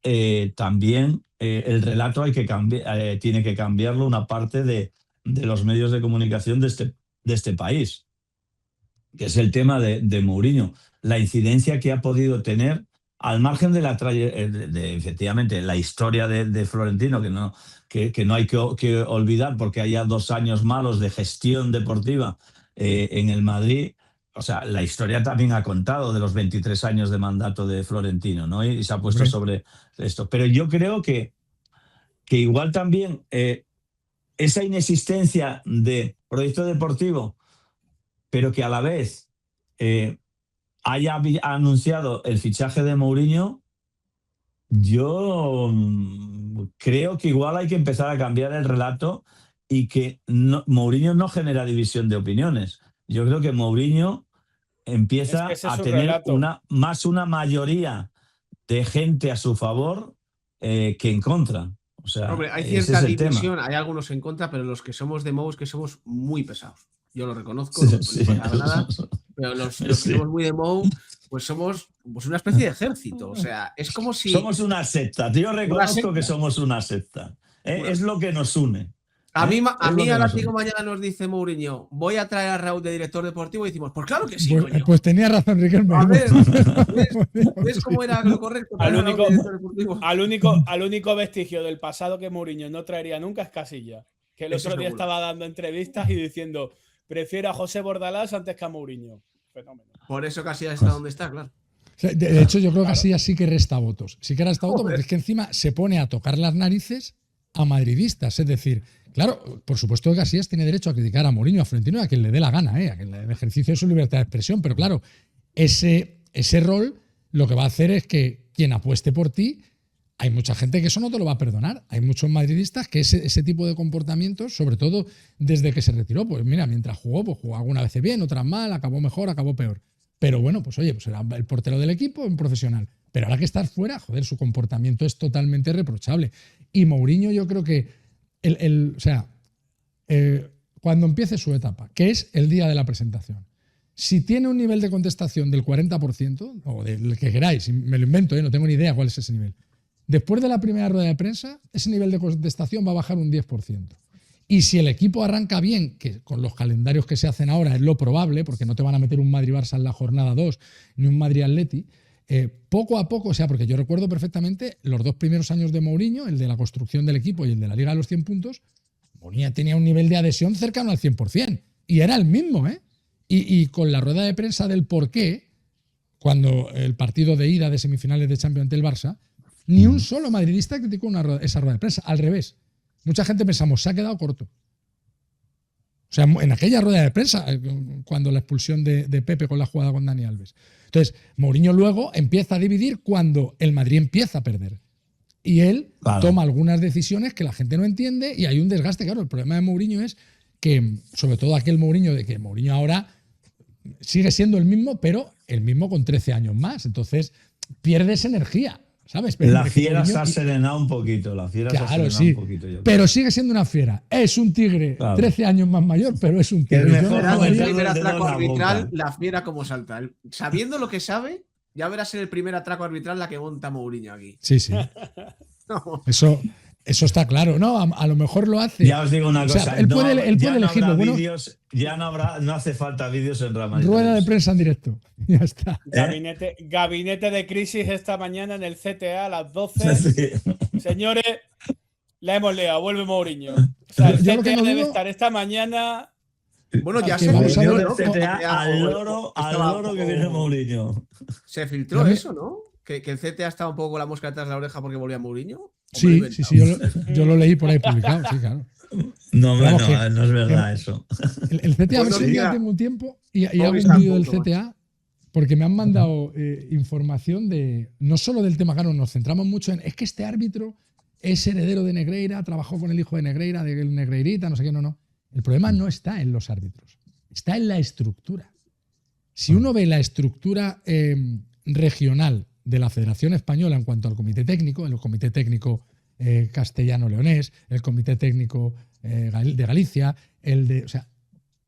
también el relato tiene que cambiarlo una parte de los medios de comunicación de este país, que es el tema de Mourinho. La incidencia que ha podido tener, al margen de efectivamente la historia de Florentino, que no hay que olvidar, porque haya 2 años malos de gestión deportiva en el Madrid. O sea, la historia también ha contado de los 23 años de mandato de Florentino, ¿no? Y se ha puesto sobre esto. Pero yo creo que igual también esa inexistencia de proyecto deportivo, pero que a la vez haya anunciado el fichaje de Mourinho, yo creo que igual hay que empezar a cambiar el relato y que Mourinho no genera división de opiniones. Yo creo que Mourinho empieza a tener una mayoría de gente a su favor que en contra. O sea, hombre, hay cierta división, hay algunos en contra, pero los que somos de Mou es que somos muy pesados. Yo lo reconozco, no pasa nada, pero los que somos muy de Mou, pues somos una especie de ejército. O sea, es como si... Somos una secta. Yo reconozco que somos una secta. Bueno, es lo que nos une. A mí a las 5 mañana nos dice Mourinho, voy a traer a Raúl de director deportivo, y decimos, pues claro que sí, coño. Pues tenía razón, Riquelme. A ver, ¿ves cómo era lo correcto? Al único vestigio del pasado que Mourinho no traería nunca es Casillas, que el otro día estaba dando entrevistas y diciendo, prefiero a José Bordalás antes que a Mourinho. Fenómeno. Por eso Casillas está donde está, claro. De hecho, yo creo que Casillas sí que resta votos. Sí que resta votos, porque es que encima se pone a tocar las narices a madridistas. Es decir, claro, por supuesto que Casillas tiene derecho a criticar a Mourinho, a Florentino, a quien le dé la gana, a quien el ejercicio de su libertad de expresión. Pero claro, ese rol lo que va a hacer es que quien apueste por ti, hay mucha gente que eso no te lo va a perdonar. Hay muchos madridistas que ese tipo de comportamientos, sobre todo desde que se retiró, pues mira, mientras jugó, pues jugó algunas veces bien, otras mal, acabó mejor, acabó peor. Pero bueno, pues oye, pues era el portero del equipo, un profesional. Pero ahora que estás fuera, joder, su comportamiento es totalmente reprochable. Y Mourinho, yo creo que cuando empiece su etapa, que es el día de la presentación, si tiene un nivel de contestación del 40%, o del que queráis, me lo invento, no tengo ni idea cuál es ese nivel, después de la primera rueda de prensa, ese nivel de contestación va a bajar un 10%. Y si el equipo arranca bien, que con los calendarios que se hacen ahora es lo probable, porque no te van a meter un Madrid-Barça en la jornada 2, ni un Madrid-Atleti, poco a poco, o sea, porque yo recuerdo perfectamente los 2 primeros años de Mourinho, el de la construcción del equipo y el de la Liga de los 100 puntos, Mourinho tenía un nivel de adhesión cercano al 100%. Y era el mismo, ¿eh? Y con la rueda de prensa del porqué, cuando el partido de ida de semifinales de Champions ante el Barça, ni un solo madridista criticó esa rueda de prensa. Al revés. Mucha gente pensamos, se ha quedado corto. O sea, en aquella rueda de prensa, cuando la expulsión de Pepe con la jugada con Dani Alves. Entonces, Mourinho luego empieza a dividir cuando el Madrid empieza a perder. Y él toma algunas decisiones que la gente no entiende y hay un desgaste. Claro, el problema de Mourinho es que, sobre todo aquel Mourinho, de que Mourinho ahora sigue siendo el mismo, pero el mismo con 13 años más. Entonces, pierdes energía. ¿Sabes? Pero la fiera se ha serenado un poquito, un poquito. Pero sigue siendo una fiera. Es un tigre, 13 años más mayor, pero es un tigre. El primer atraco arbitral, la fiera como salta. Sabiendo lo que sabe, ya verás en el primer atraco arbitral la que monta Mourinho aquí. Sí. No. Eso está claro, ¿no? A lo mejor lo hace. Ya os digo una cosa. O sea, él puede elegirlo. Bueno, no hace falta vídeos en Real Madrid. Rueda de prensa en directo. Ya está. Gabinete de crisis esta mañana en el CTA a las 12. Sí. Señores, la hemos liado. Vuelve Mourinho. O sea, el CTA debe estar esta mañana Bueno, ya Que se vamos a Mourinho ver, filtró, del ¿no? CTA al loro Estaba un que viene poco- Mourinho. Se filtró Ya me- eso, ¿no? Que el CTA estaba un poco con la mosca detrás de la oreja porque volvía Mourinho. ¿O me lo he Sí, inventado? yo lo leí por ahí publicado, sí, claro. No, Pero vamos, no, no es que verdad eso. el CTA, a Pues ver no si un día diga. tengo un tiempo y No hago un avisa al vídeo del punto, CTA, porque me han mandado información de, no solo del tema, claro, nos centramos mucho en, es que este árbitro es heredero de Negreira, trabajó con el hijo de Negreira, del Negreirita, no sé qué, no. El problema no está en los árbitros, está en la estructura. Si uno ve la estructura regional de la Federación Española en cuanto al comité técnico, el comité técnico castellano-leonés, el comité técnico de Galicia, o sea,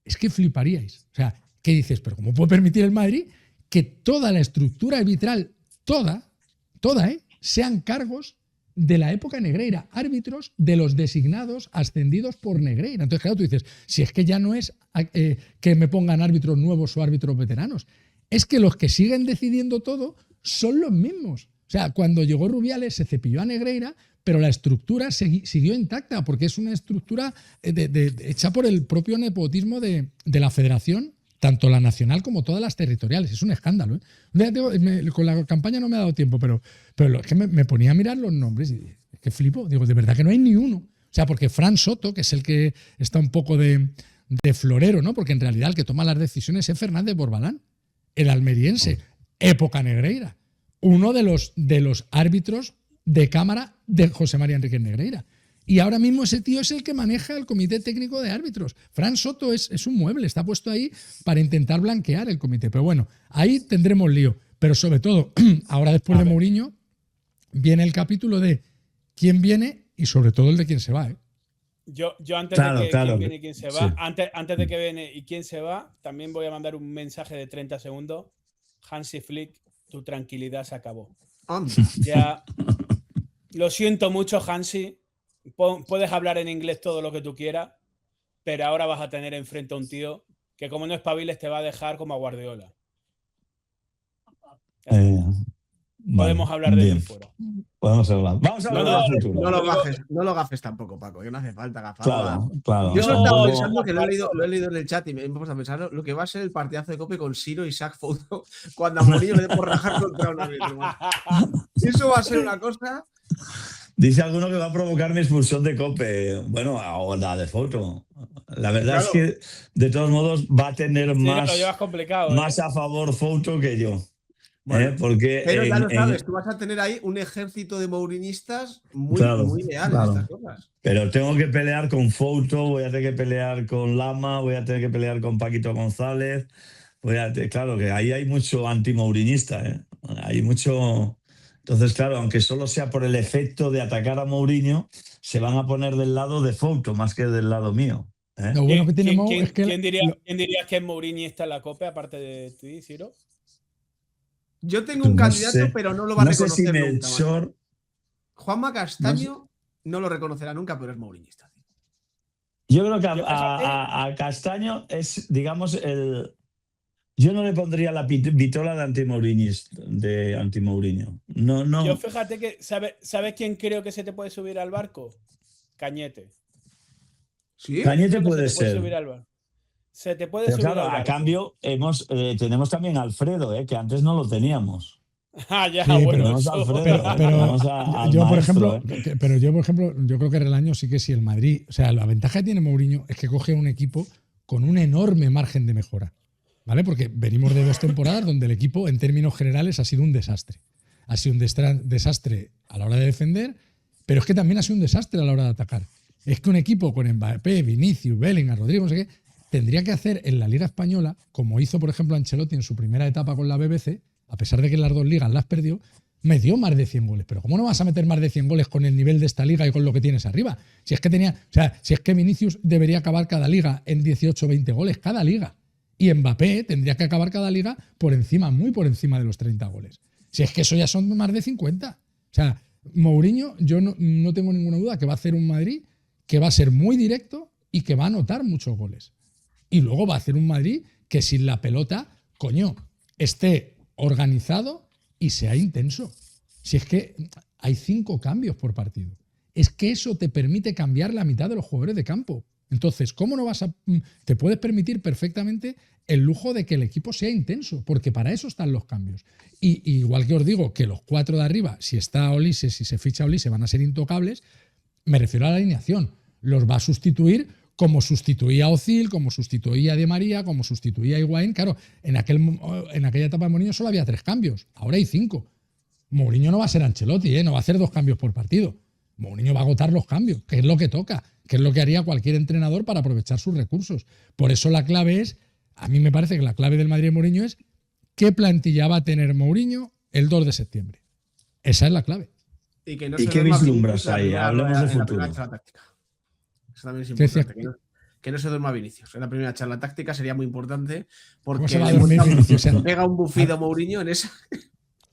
es que fliparíais. O sea, ¿qué dices? Pero ¿cómo puede permitir el Madrid que toda la estructura arbitral, toda, sean cargos de la época Negreira, árbitros de los designados ascendidos por Negreira? Entonces, claro, tú dices, si es que ya no es que me pongan árbitros nuevos o árbitros veteranos, es que los que siguen decidiendo todo son los mismos. O sea, cuando llegó Rubiales se cepilló a Negreira, pero la estructura siguió intacta, porque es una estructura hecha por el propio nepotismo de la federación, tanto la nacional como todas las territoriales. Es un escándalo, ¿eh? Con la campaña no me ha dado tiempo, pero es que me ponía a mirar los nombres y es que flipo. Digo, de verdad que no hay ni uno. O sea, porque Fran Soto, que es el que está un poco de florero, ¿no? Porque en realidad el que toma las decisiones es Fernández Borbalán, el almeriense, época Negreira, uno de los árbitros de cámara de José María Enríquez Negreira. Y ahora mismo ese tío es el que maneja el comité técnico de árbitros. Fran Soto es un mueble, está puesto ahí para intentar blanquear el comité. Pero bueno, ahí tendremos lío. Pero sobre todo, ahora después de Mourinho, viene el capítulo de quién viene y sobre todo el de quién se va, ¿eh? Yo antes de que quién viene y quién se va, sí. antes de que viene y quién se va, también voy a mandar un mensaje de 30 segundos. Hansi Flick, tu tranquilidad se acabó. Anda. Ya, lo siento mucho, Hansi. Puedes hablar en inglés todo lo que tú quieras, pero ahora vas a tener enfrente a un tío que como no espabiles te va a dejar como a Guardiola. Podemos hablar desde el foro. Podemos hablar. Vamos a hablar del futuro. No lo gafes tampoco, Paco, que no hace falta gafar. Claro. Yo solo estaba pensando que lo he leído en el chat y me hemos a pensar lo que va a ser el partidazo de Cope con Siro y Shaq Foto cuando a Mourinho le dé por rajar contra un árbitro. Eso va a ser una cosa. Dice alguno que va a provocar mi expulsión de Cope. Bueno, o la de Foto. La verdad es que, de todos modos, va a tener más a favor Foto que yo. Bueno, porque pero ya lo sabes, tú vas a tener ahí un ejército de mourinistas muy leales a estas cosas. Pero tengo que pelear con Foto, voy a tener que pelear con Lama, voy a tener que pelear con Paquito González. Claro, que ahí hay mucho antimourinista, ¿eh? Hay mucho. Entonces, claro, aunque solo sea por el efecto de atacar a Mourinho, se van a poner del lado de Foto más que del lado mío. Lo bueno que tiene Mou es que. ¿Quién dirías que es mourinista en la Copa, aparte de ti, Ciro? Yo tengo un candidato, pero no lo va a reconocer nunca. Melchor... Juanma Castaño no lo reconocerá nunca, pero es mourinista. Yo creo que a Castaño es, digamos, yo no le pondría la vitola de anti-Mourinho. No. Yo fíjate que, ¿sabes quién creo que se te puede subir al barco? Cañete. ¿Sí? Cañete puede ser. Se te puede subir al barco. A cambio, tenemos también a Alfredo, que antes no lo teníamos. Ya, sí, bueno. Yo, por ejemplo, yo creo que el año sí que sí, el Madrid. O sea, la ventaja que tiene Mourinho es que coge un equipo con un enorme margen de mejora. ¿Vale? Porque venimos de 2 temporadas donde el equipo, en términos generales, ha sido un desastre. Ha sido un desastre a la hora de defender, pero es que también ha sido un desastre a la hora de atacar. Es que un equipo con Mbappé, Vinicius, Bellingham, Rodrigo, no sé qué, tendría que hacer en la Liga Española, como hizo, por ejemplo, Ancelotti en su primera etapa con la BBC, a pesar de que en las 2 ligas las perdió, metió más de 100 goles. Pero ¿cómo no vas a meter más de 100 goles con el nivel de esta liga y con lo que tienes arriba? Si es que Vinicius debería acabar cada liga en 18 o 20 goles, cada liga. Y Mbappé tendría que acabar cada liga muy por encima de los 30 goles. Si es que eso ya son más de 50. O sea, Mourinho, yo no tengo ninguna duda que va a hacer un Madrid que va a ser muy directo y que va a anotar muchos goles. Y luego va a hacer un Madrid que sin la pelota, esté organizado y sea intenso. Si es que hay 5 cambios por partido. Es que eso te permite cambiar la mitad de los jugadores de campo. Entonces, ¿cómo no vas a...? Te puedes permitir perfectamente el lujo de que el equipo sea intenso, porque para eso están los cambios. Y igual que os digo que los 4 de arriba, si está Olise, si se ficha Olise, van a ser intocables, me refiero a la alineación. Los va a sustituir como sustituía a Özil, como sustituía a Di María, como sustituía a Higuaín. Claro, en aquella etapa de Mourinho solo había 3 cambios, ahora hay 5. Mourinho no va a ser Ancelotti, no va a hacer 2 cambios por partido. Mourinho va a agotar los cambios, que es lo que toca, que es lo que haría cualquier entrenador para aprovechar sus recursos. Por eso la clave es, a mí me parece que la clave del Madrid de Mourinho es qué plantilla va a tener Mourinho el 2 de septiembre. Esa es la clave. Y que no ¿Y se qué duerma vislumbras Vinicius ahí? Hablemos de en la futuro. primera charla táctica. Eso también es importante. Que no se duerma Vinicius. En la primera charla táctica sería muy importante porque ¿Cómo se va a dormir Vinicius? O sea, pega un bufido Mourinho en esa.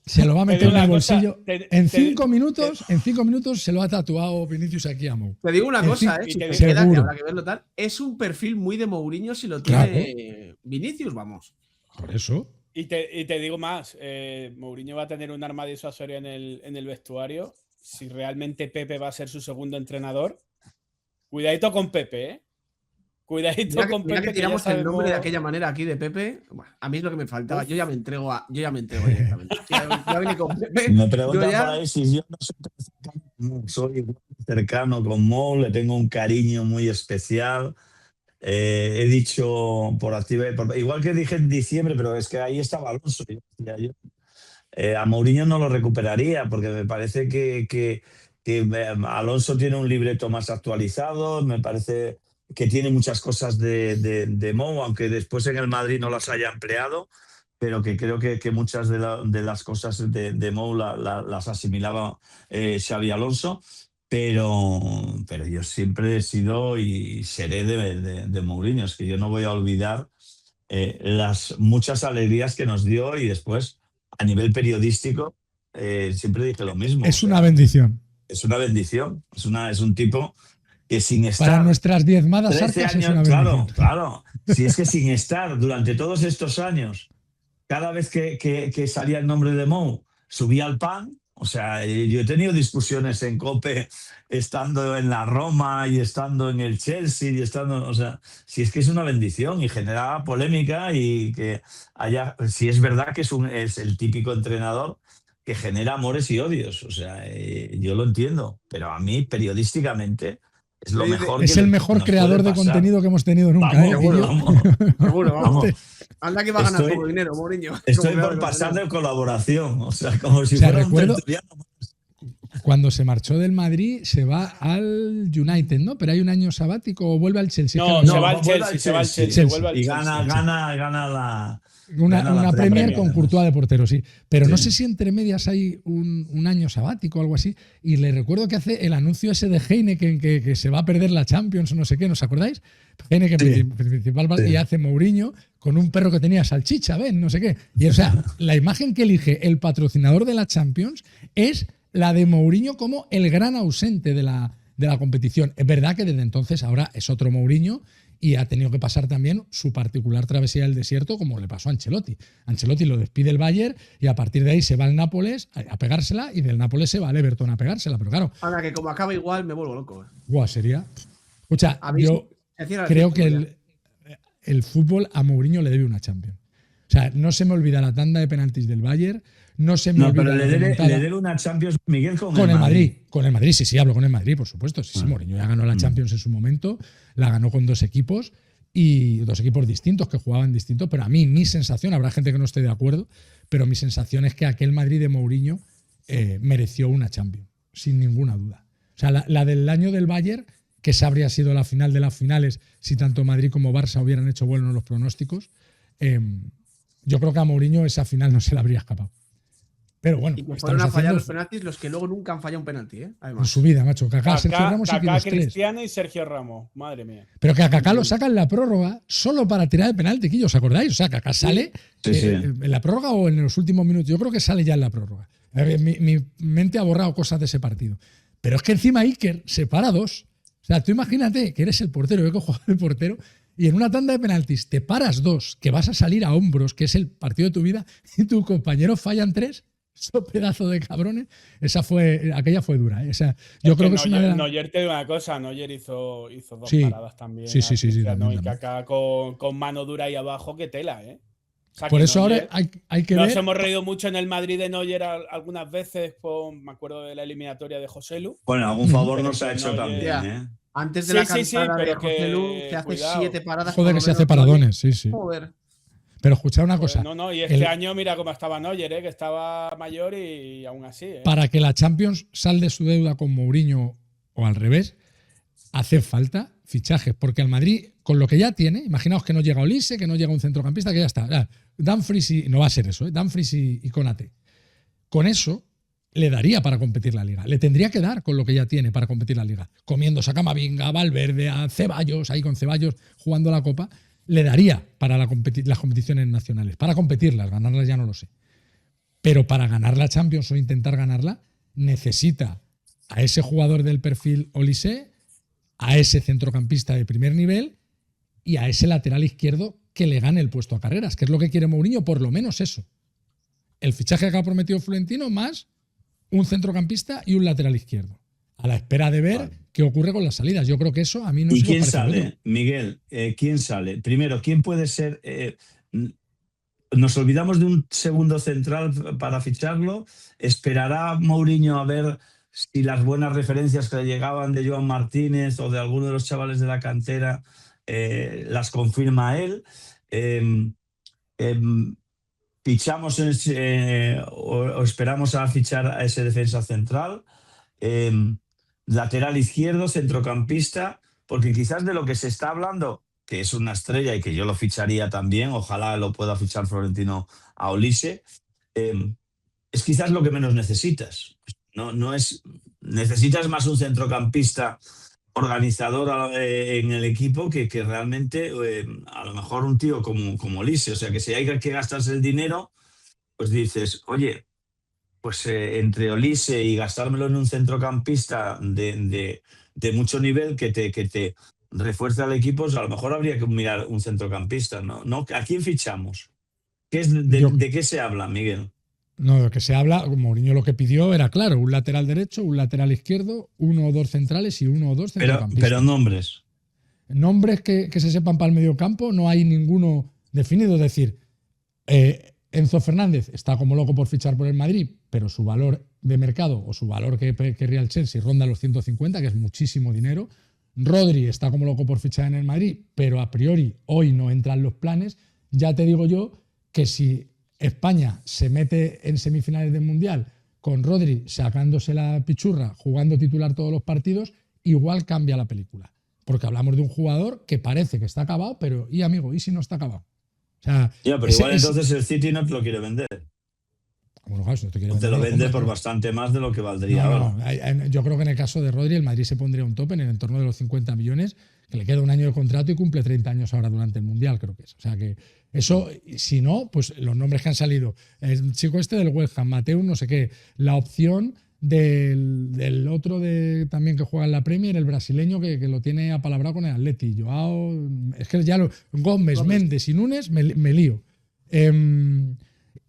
se lo va a meter en el bolsillo. En 5 minutos, te- en 5 minutos se lo ha tatuado Vinicius aquí a Mou. Te digo una En cosa, fin, si te seguro. queda, que habrá que verlo tal. Es un perfil muy de Mourinho si lo tiene Vinicius, vamos. Por eso. Y te digo más, Mourinho va a tener un arma disuasoria en el vestuario. Si realmente Pepe va a ser su segundo entrenador, cuidadito con Pepe, ¿eh? Cuidadito con Mira Pepe. que tiramos ya sabemos... el nombre de aquella manera aquí de Pepe. Bueno, a mí es lo que me faltaba. Yo ya me entrego directamente. Ya vine con Pepe. Me preguntan Yo ya- por ahí si yo no soy tan cercano con Mou. Soy igual de cercano con Mou, le tengo un cariño muy especial. He dicho por activa y por... Igual que dije en diciembre, pero es que ahí estaba Alonso. A Mourinho no lo recuperaría porque me parece que Alonso tiene un libreto más actualizado, me parece que tiene muchas cosas de Mou, aunque después en el Madrid no las haya empleado, pero que creo que muchas de las cosas de Mou las asimilaba Xabi Alonso. Pero yo siempre he sido y seré de Mourinho. Es que yo no voy a olvidar las muchas alegrías que nos dio y después, a nivel periodístico, siempre dije lo mismo. Es una bendición. Es una bendición. Es un tipo que sin estar... Para nuestras diezmadas 13 arcas es años, una bendición. claro. Si es que sin estar durante todos estos años, cada vez que salía el nombre de Mou, subía al pan. O sea, yo he tenido discusiones en COPE estando en la Roma y estando en el Chelsea y estando, o sea, si es que es una bendición y genera polémica y que haya, si es verdad que es el típico entrenador que genera amores y odios. O sea, yo lo entiendo, pero a mí periodísticamente es lo mejor. Es el mejor creador de contenido que hemos tenido nunca. Vamos, Seguro, vamos. vamos. Anda que va a ganar poco dinero, Mourinho. Estoy por pasar de colaboración, o sea, como si fuera recuerdo, un tertuliano. Cuando se marchó del Madrid se va al United, ¿no? Pero hay un año sabático o vuelve al Chelsea. No, se va al Chelsea, vuelve al Y Chelsea. gana la... Una Premier con Courtois de portero, sí. Pero Sí. no sé si entre medias hay un año sabático o algo así. Y le recuerdo que hace el anuncio ese de Heineken que se va a perder la Champions o no sé qué, ¿nos acordáis? Heineken Sí. principal Sí. y hace Mourinho con un perro que tenía salchicha, ¿ven? No sé qué. Y o sea, la imagen que elige el patrocinador de la Champions es la de Mourinho como el gran ausente de la competición. Es verdad que desde entonces ahora es otro Mourinho y ha tenido que pasar también su particular travesía del desierto, como le pasó a Ancelotti. Ancelotti lo despide el Bayern y a partir de ahí se va al Nápoles a pegársela y del Nápoles se va al Everton a pegársela. Pero claro, Ahora que como acaba igual me vuelvo loco. guau, sería... Escucha, A mí yo se cierra el creo círculo que el fútbol a Mourinho le debe una Champions. O sea, no se me olvida la tanda de penaltis del Bayern, no se me No, olvida pero la le remontada debe una Champions, Miguel, con el Madrid. Con el Madrid, sí, hablo con el Madrid, por supuesto. Sí, Mourinho ya ganó la Mm. Champions en su momento, la ganó con 2 equipos y 2 equipos distintos que jugaban distintos, pero a mí mi sensación, habrá gente que no esté de acuerdo, pero mi sensación es que aquel Madrid de Mourinho mereció una Champions, sin ninguna duda. O sea, la del año del Bayern, que esa habría sido la final de las finales si tanto Madrid como Barça hubieran hecho buenos los pronósticos, yo creo que a Mourinho esa final no se le habría escapado. Pero bueno, Y que estamos fueron a fallar haciendo los penaltis los que luego nunca han fallado un penalti, ¿eh? en Además. su vida, macho. Kaká, Sergio Ramos y Kaká, los 3. Cristiano y Sergio Ramos. Madre mía. Pero que a Kaká lo sacan en la prórroga solo para tirar el penalti, Quillo, ¿os acordáis? O sea, Kaká sale Sí, sí. en la prórroga o en los últimos minutos. Yo creo que sale ya en la prórroga. Mi mente ha borrado cosas de ese partido. Pero es que encima Iker se para 2. O sea, tú imagínate que eres el portero, yo que juego el portero, y en una tanda de penaltis te paras 2, que vas a salir a hombros, que es el partido de tu vida, y tus compañeros fallan 3. esos pedazos de cabrones, aquella fue dura. O sea, yo creo que es una de las... Neuer te digo una cosa, Neuer hizo 2 Sí, paradas también. sí, Cristiano y también. Kaká con mano dura ahí abajo, que tela, ¿eh? O sea, Por que eso Neuer, ahora hay que nos ver... hemos reído mucho en el Madrid de Neuer algunas veces, me acuerdo de la eliminatoria de Joselu. Bueno, algún favor Pero nos ha que hecho Neuer- también, ¿eh? Antes de la Sí, cantada de pero José Lu, que que hace cuidado. 7 paradas. Joder, por que lo se hace menos, paradones, sí. Joder. Pero escuchad una Pues cosa. no, y este año mira cómo estaba Neuer, que estaba mayor y aún así. Para que la Champions salde su deuda con Mourinho o al revés, hace falta fichajes, porque el Madrid, con lo que ya tiene, imaginaos que no llega Olise, que no llega un centrocampista, que ya está. Dumfries no va a ser eso, Dumfries y Konate. Con eso le daría para competir la Liga. Le tendría que dar con lo que ya tiene para competir la Liga. Comiendo a Camavinga, a Valverde, a Ceballos, ahí con Ceballos jugando la Copa, le daría para las competiciones nacionales. Para competirlas, ganarlas ya no lo sé. Pero para ganar la Champions o intentar ganarla, necesita a ese jugador del perfil Olise, a ese centrocampista de primer nivel y a ese lateral izquierdo que le gane el puesto a Carreras, que es lo que quiere Mourinho, por lo menos eso. El fichaje que ha prometido Florentino más un centrocampista y un lateral izquierdo. A la espera de ver qué ocurre con las salidas. Yo creo que eso a mí no ¿Y se me quién parece sale, bueno. Miguel? ¿Quién sale? Primero, ¿quién puede ser? Nos olvidamos de un segundo central para ficharlo. ¿Esperará Mourinho a ver si las buenas referencias que le llegaban de Joan Martínez o de alguno de los chavales de la cantera las confirma él? ¿Fichamos o esperamos a fichar a ese defensa central? Lateral izquierdo, centrocampista, porque quizás de lo que se está hablando, que es una estrella y que yo lo ficharía también, ojalá lo pueda fichar Florentino a Olise, es quizás lo que menos necesitas. No es, necesitas más un centrocampista organizador en el equipo que realmente a lo mejor un tío como Olise. O sea, que si hay que gastarse el dinero, pues dices, oye, pues entre Olise y gastármelo en un centrocampista de mucho nivel que te refuerce al equipo, pues a lo mejor habría que mirar un centrocampista, ¿no? ¿A quién fichamos? ¿De qué se habla, Miguel? No, de lo que se habla, Mourinho lo que pidió era claro, un lateral derecho, un lateral izquierdo, 1 o 2 centrales y 1 o 2 centrocampistas. Pero nombres. Nombres que se sepan para el medio campo, no hay ninguno definido. Es decir, Enzo Fernández está como loco por fichar por el Madrid, pero su valor de mercado o su valor que querría el Chelsea ronda los 150, que es muchísimo dinero. Rodri está como loco por fichar en el Madrid, pero a priori hoy no entran los planes. Ya te digo yo que si España se mete en semifinales del Mundial con Rodri sacándose la pichurra, jugando titular todos los partidos, igual cambia la película. Porque hablamos de un jugador que parece que está acabado, pero ¿y amigo? ¿Y si no está acabado? O sea, Ya, pero igual entonces el City no te lo quiere vender. Bueno, claro, si no te quiere O te vender, lo vende compras, por ¿no? bastante más de lo que valdría ahora. Yo creo que en el caso de Rodri, el Madrid se pondría un tope en el entorno de los 50 millones, que le queda un año de contrato y cumple 30 años ahora durante el Mundial, creo que es. O sea que eso, si no, pues los nombres que han salido. El chico este del West Ham, Mateus, no sé qué. La opción del otro también que juega en la Premier, el brasileño que lo tiene apalabrado con el Atleti. Joao, es que ya Gómez, Méndez y Núñez me lío. En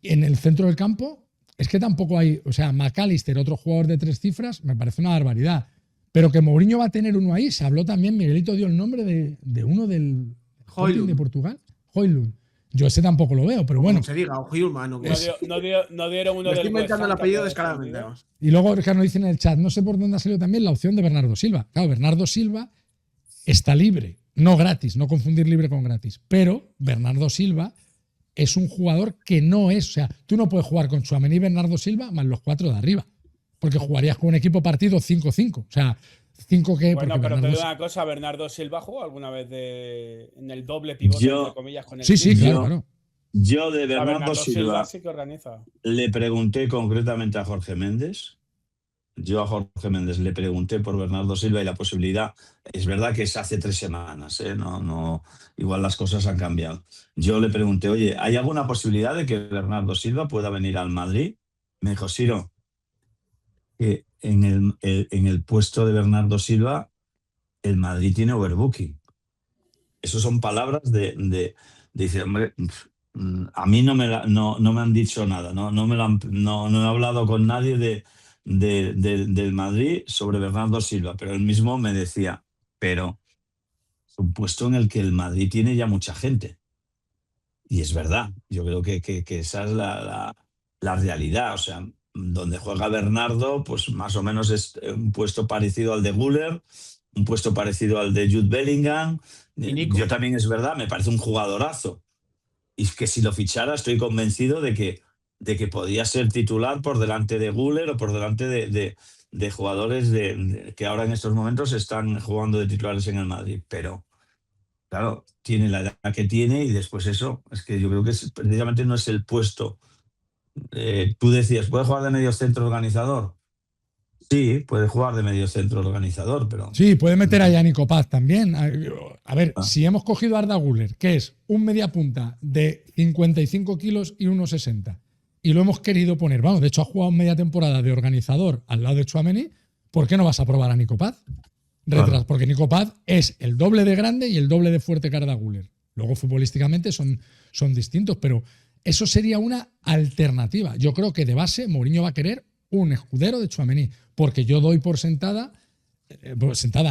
el centro del campo es que tampoco hay, o sea, McAllister, otro jugador de 3 cifras, me parece una barbaridad. Pero que Mourinho va a tener uno ahí, se habló también, Miguelito dio el nombre de uno del Sporting de Portugal, Højlund. Yo ese tampoco lo veo, pero como bueno. se diga, o Højlund, no dieron uno me estoy del inventando West Ham, el apellido que descaradamente, además. Y luego nos dice en el chat, no sé por dónde ha salido también la opción de Bernardo Silva. Claro, Bernardo Silva está libre, no gratis, no confundir libre con gratis, pero Bernardo Silva es un jugador que no es, o sea, tú no puedes jugar con Tchouaméni y Bernardo Silva más los 4 de arriba, porque jugarías con un equipo partido 5-5, o sea, 5 que... Bueno, pero te digo una cosa, ¿Bernardo Silva jugó alguna vez en el doble pivote, entre comillas, con el Sí, claro. Yo de Bernardo Silva sí que organiza. Le pregunté concretamente a Jorge Méndez. Yo a Jorge Méndez le pregunté por Bernardo Silva y la posibilidad. Es verdad que es hace 3 semanas, ¿eh? No, igual las cosas han cambiado. Yo le pregunté, oye, ¿hay alguna posibilidad de que Bernardo Silva pueda venir al Madrid? Me dijo, Siro, que en el puesto de Bernardo Silva el Madrid tiene overbooking. Esas son palabras dice, hombre, A mí no me han dicho nada, no he hablado con nadie del Madrid sobre Bernardo Silva, pero él mismo me decía, pero es un puesto en el que el Madrid tiene ya mucha gente. Y es verdad, yo creo que esa es la realidad. O sea, donde juega Bernardo, pues más o menos es un puesto parecido al de Güler, un puesto parecido al de Jude Bellingham. Y Nico. Yo también, es verdad, me parece un jugadorazo. Y es que si lo fichara, estoy convencido de que podía ser titular por delante de Güler o por delante de jugadores que ahora en estos momentos están jugando de titulares en el Madrid. Pero claro, tiene la edad que tiene y después eso, es que yo creo que precisamente no es el puesto. Tú decías, ¿puede jugar de medio centro organizador? Sí, puede jugar de medio centro organizador, pero... Sí, puede meter a Yannick Paz también. A ver, Ah. si hemos cogido a Arda Güler, que es un media punta de 55 kilos y 1,60, y lo hemos querido poner, vamos, de hecho ha jugado media temporada de organizador al lado de Tchouaméni, ¿por qué no vas a probar a Nico Paz? Claro. Porque Nico Paz es el doble de grande y el doble de fuerte que Arda Güler. Luego futbolísticamente son distintos, pero eso sería una alternativa. Yo creo que de base Mourinho va a querer un escudero de Tchouaméni, porque yo doy por sentada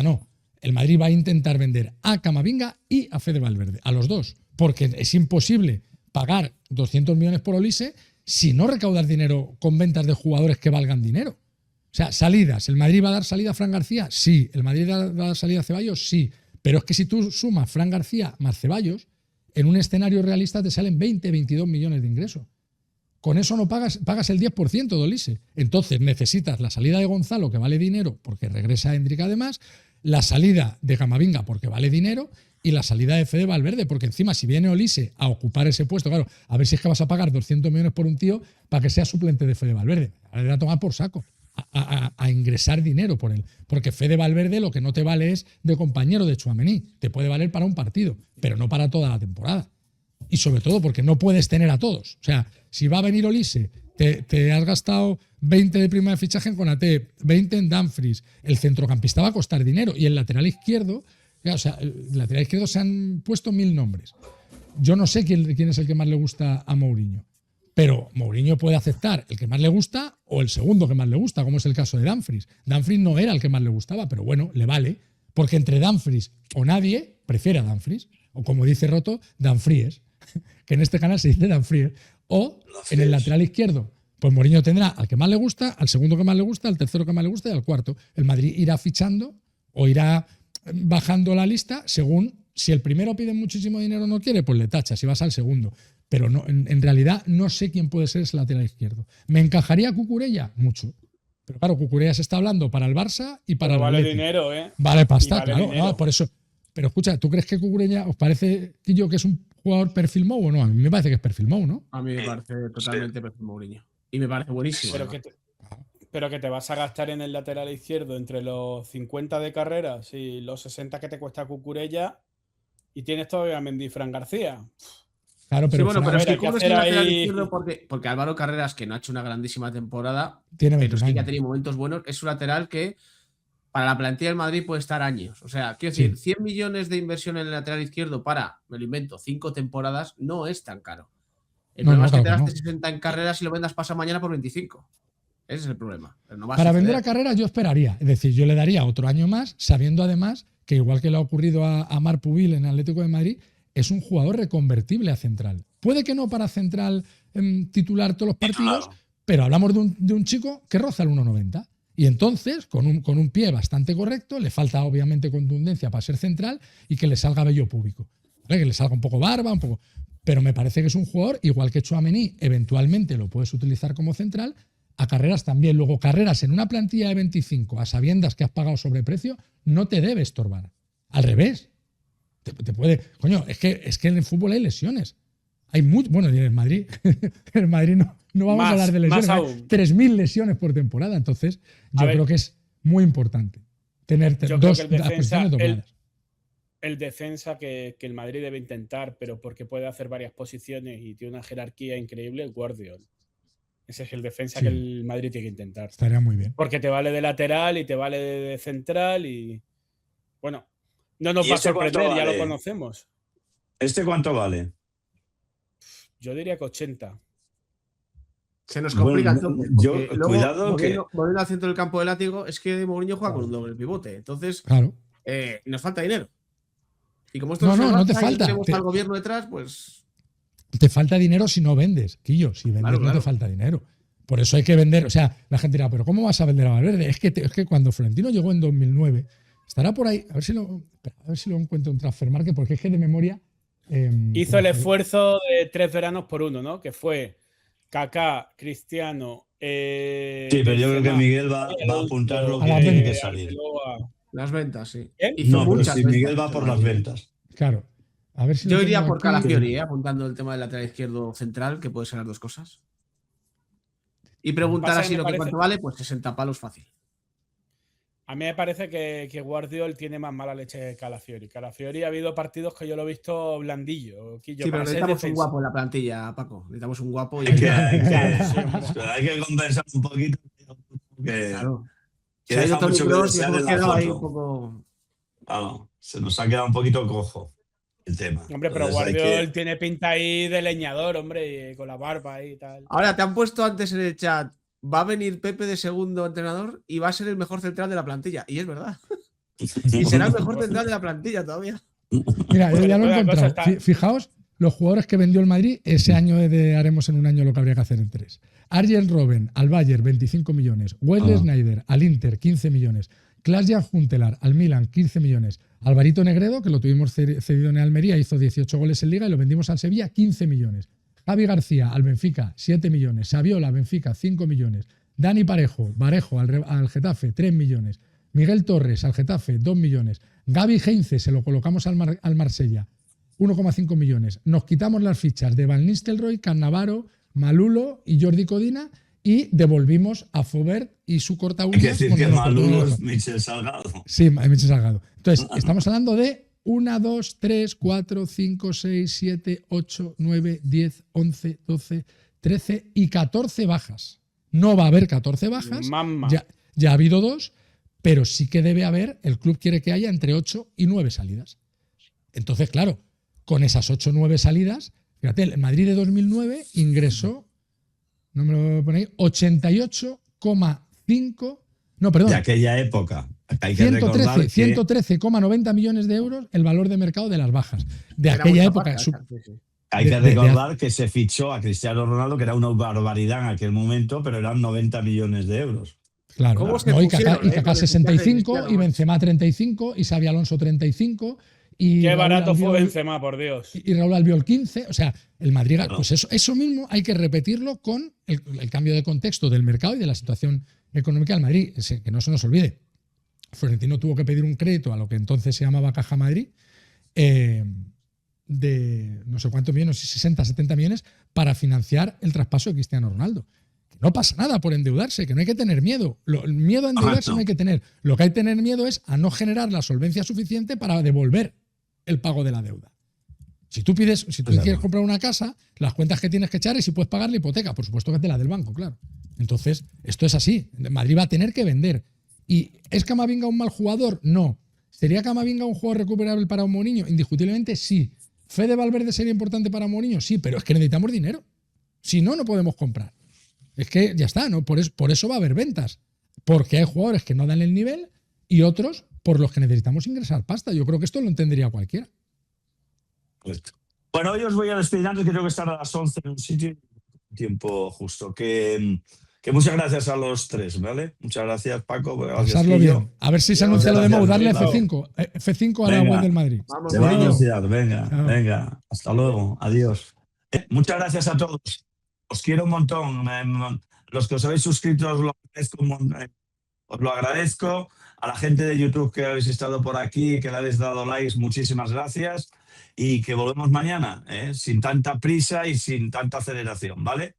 no. El Madrid va a intentar vender a Camavinga y a Fede Valverde, a los dos, porque es imposible pagar 200 millones por Olise si no recaudar dinero con ventas de jugadores que valgan dinero. O sea, salidas. ¿El Madrid va a dar salida a Fran García? Sí. ¿El Madrid va a dar salida a Ceballos? Sí. Pero es que si tú sumas Fran García más Ceballos, en un escenario realista te salen 20, 22 millones de ingresos. Con eso no pagas el 10% de Olise. Entonces necesitas la salida de Gonzalo, que vale dinero porque regresa Endrick además, la salida de Camavinga porque vale dinero y la salida de Fede Valverde, porque encima si viene Olise a ocupar ese puesto, claro, a ver si es que vas a pagar 200 millones por un tío para que sea suplente de Fede Valverde. Ahora le va a tomar por saco. A ingresar dinero por él. Porque Fede Valverde lo que no te vale es de compañero de Tchouaméni. Te puede valer para un partido, pero no para toda la temporada. Y sobre todo porque no puedes tener a todos. O sea, si va a venir Olise, te has gastado 20 de prima de fichaje en Konaté, 20 en Dumfries, el centrocampista va a costar dinero. Y el lateral izquierdo, o sea, el lateral izquierdo se han puesto 1000 nombres. Yo no sé quién es el que más le gusta a Mourinho. Pero Mourinho puede aceptar el que más le gusta o el segundo que más le gusta, como es el caso de Dumfries. Dumfries no era el que más le gustaba, pero bueno, le vale. Porque entre Dumfries o nadie, prefiere a Dumfries. O como dice Roto, Dumfries. Que en este canal se dice Dumfries. O en el lateral izquierdo, pues Mourinho tendrá al que más le gusta, al segundo que más le gusta, al tercero que más le gusta y al cuarto. El Madrid irá fichando o irá bajando la lista según si el primero pide muchísimo dinero o no quiere, pues le tacha, si vas al segundo. Pero no, en realidad no sé quién puede ser ese lateral izquierdo. ¿Me encajaría Cucurella? Mucho. Pero claro, Cucurella se está hablando para el Barça y para el vale Atlético. dinero, ¿eh? Vale pasta, vale claro. dinero. No, por eso. Pero escucha, ¿tú crees que Cucurella os parece, Quillo, que es un jugador perfil Mou o no? A mí me parece que es perfil Mou, ¿no? A mí me parece totalmente perfil Mourinho. Y me parece buenísimo. Pero que te vas a gastar en el lateral izquierdo entre los 50 de carreras y los 60 que te cuesta Cucurella y tienes todavía a Mendy y Fran García. Claro, pero, sí, bueno, pero es que hay que cubres hacer el lateral ahí- izquierdo porque Álvaro Carreras, que no ha hecho una grandísima temporada, tiene pero 21 sí que ha años. tenido momentos buenos, es un lateral que para la plantilla del Madrid puede estar años. O sea, quiero decir, 100 millones de inversión en el lateral izquierdo para, me lo invento, 5 temporadas, no es tan caro. El problema es que te gastes 60 en carreras y lo vendas pasado mañana por 25. Ese es el problema. Pero no va Para a vender a Carreras yo esperaría. Es decir, yo le daría otro año más, sabiendo además que igual que le ha ocurrido a Marc Pubil en Atlético de Madrid, es un jugador reconvertible a central. Puede que no para central titular todos los partidos, pero hablamos de un chico que roza el 1,90. Y entonces, con un pie bastante correcto, le falta obviamente contundencia para ser central y que le salga vello público. ¿Vale? Que le salga un poco barba, un poco... Pero me parece que es un jugador, igual que Tchouaméni, eventualmente lo puedes utilizar como central, a Carreras también. Luego, Carreras en una plantilla de 25, a sabiendas que has pagado sobreprecio, no te debe estorbar. Al revés. Te puede... Coño, es que en el fútbol hay lesiones. Hay bueno, y en el Madrid, en el Madrid no vamos a hablar de lesiones. 3.000 lesiones por temporada. Entonces, yo creo que es muy importante tener dos posiciones dobladas. El defensa que el Madrid debe intentar, pero porque puede hacer varias posiciones y tiene una jerarquía increíble, es Guardiol. Ese es el defensa que el Madrid tiene que intentar. Estaría muy bien. Porque te vale de lateral y te vale de central y... Bueno, no nos va a sorprender, ya lo conocemos. ¿Este cuánto vale? Yo diría que 80. Se nos complica Bueno, entonces. yo, Porque luego, cuidado que... volviendo al centro del campo de látigo, es que Mourinho juega con un doble pivote. Entonces, Claro. nos falta dinero. Y como esto No, es el no te Barça y falta. tenemos al gobierno detrás, pues. Te falta dinero si no vendes, Quillo. Si vendes no te falta dinero. Por eso hay que vender. O sea, la gente dirá, pero ¿cómo vas a vender a Valverde? Es que cuando Florentino llegó en 2009, estará por ahí, a ver si lo encuentro en Transfermarkt, porque es que de memoria... Hizo el esfuerzo de 3 veranos por uno, ¿no? Que fue Kaká, Cristiano... Sí, pero yo creo que Miguel va a apuntar lo que tiene que salir. Las ventas, sí. No, pero si Miguel va por las ventas. Claro. A ver si yo iría por Calafiori, apuntando el tema del lateral izquierdo central, que puede ser las dos cosas. Y preguntar así lo que cuánto vale, pues 60 palos fácil. A mí me parece que Guardiola tiene más mala leche que Calafiori. Calafiori ha habido partidos que yo lo he visto blandillo. Sí, pero necesitamos un guapo en la plantilla, Paco. Necesitamos un guapo. Y hay que compensar un poquito. Claro. Que deja mucho que desear en la foto. Claro, se nos ha quedado un poquito cojo el tema. Hombre, pero Guardiola tiene pinta ahí de leñador, hombre, con la barba ahí y tal. Ahora, te han puesto antes en el chat, va a venir Pepe de segundo entrenador y va a ser el mejor central de la plantilla. Y es verdad. Y será el mejor central de la plantilla todavía. Mira, yo ya lo he encontrado. Fijaos los jugadores que vendió el Madrid ese año haremos en un año lo que habría que hacer en 3. Arjen Robben al Bayern, 25 millones. Wesley Sneijder al Inter, 15 millones. Klaas-Jan Huntelaar al Milan, 15 millones. Alvarito Negredo, que lo tuvimos cedido en Almería, hizo 18 goles en Liga y lo vendimos al Sevilla, 15 millones. Javi García al Benfica, 7 millones. Saviola al Benfica, 5 millones. Dani Varejo al Getafe, 3 millones. Miguel Torres al Getafe, 2 millones. Gaby Heinze se lo colocamos al Marsella, 1,5 millones. Nos quitamos las fichas de Van Nistelrooy, Cannavaro, Malulo y Jordi Codina y devolvimos a Faubert y su corta uñas. Hay que decir que Malulo es Michel Salgado. Sí, Michel Salgado. Entonces, estamos hablando de 1, 2, 3, 4, 5, 6, 7, 8, 9, 10, 11, 12, 13 y 14 bajas. No va a haber 14 bajas. Ya ha habido 2, pero sí que debe haber, el club quiere que haya entre 8 y 9 salidas. Entonces, claro, con esas 8 o 9 salidas, fíjate, el Madrid de 2009 ingresó, no me lo ponéis, 88,5, no, perdón. De aquella época. Hay que 113,90 millones de euros el valor de mercado de las bajas. De aquella época. Hay que recordar que se fichó a Cristiano Ronaldo, que era una barbaridad en aquel momento, pero eran 90 millones de euros. Claro, no, y Kaká 65, y Benzema 35, y Xabi Alonso 35. Y qué barato fue Benzema, por Dios. Y Raúl Albiol 15. O sea, el Madrid, claro. Pues eso mismo hay que repetirlo con el cambio de contexto del mercado y de la situación económica del Madrid. Que no se nos olvide. Florentino tuvo que pedir un crédito a lo que entonces se llamaba Caja Madrid de no sé cuántos millones, 60, 70 millones, para financiar el traspaso de Cristiano Ronaldo. Que no pasa nada por endeudarse, que no hay que tener miedo. El miedo a endeudarse no hay que tener. Lo que hay que tener miedo es a no generar la solvencia suficiente para devolver el pago de la deuda. Si tú quieres comprar una casa, las cuentas que tienes que echar es si puedes pagar la hipoteca. Por supuesto que es de la del banco, claro. Entonces, esto es así. Madrid va a tener que vender. ¿Y es Camavinga un mal jugador? No. ¿Sería Camavinga un jugador recuperable para un Mourinho? Indiscutiblemente sí. ¿Fede Valverde sería importante para Mourinho? Sí, pero es que necesitamos dinero. Si no, no podemos comprar. Es que ya está, ¿no? Por eso va a haber ventas. Porque hay jugadores que no dan el nivel y otros por los que necesitamos ingresar pasta. Yo creo que esto lo entendería cualquiera. Correcto. Bueno, hoy os voy a despedir antes, que tengo que estar a las 11 en un sitio. Tiempo justo. Que muchas gracias a los tres, ¿vale? Muchas gracias, Paco. Pasarlo bien. A ver si se anuncia lo de Mou, darle F5. F5 a la web del Madrid. Vamos, venga. Hasta luego. Adiós. Muchas gracias a todos. Os quiero un montón. Los que os habéis suscrito os lo agradezco. A la gente de YouTube que habéis estado por aquí, que le habéis dado likes, muchísimas gracias. Y que volvemos mañana, sin tanta prisa y sin tanta aceleración, ¿vale?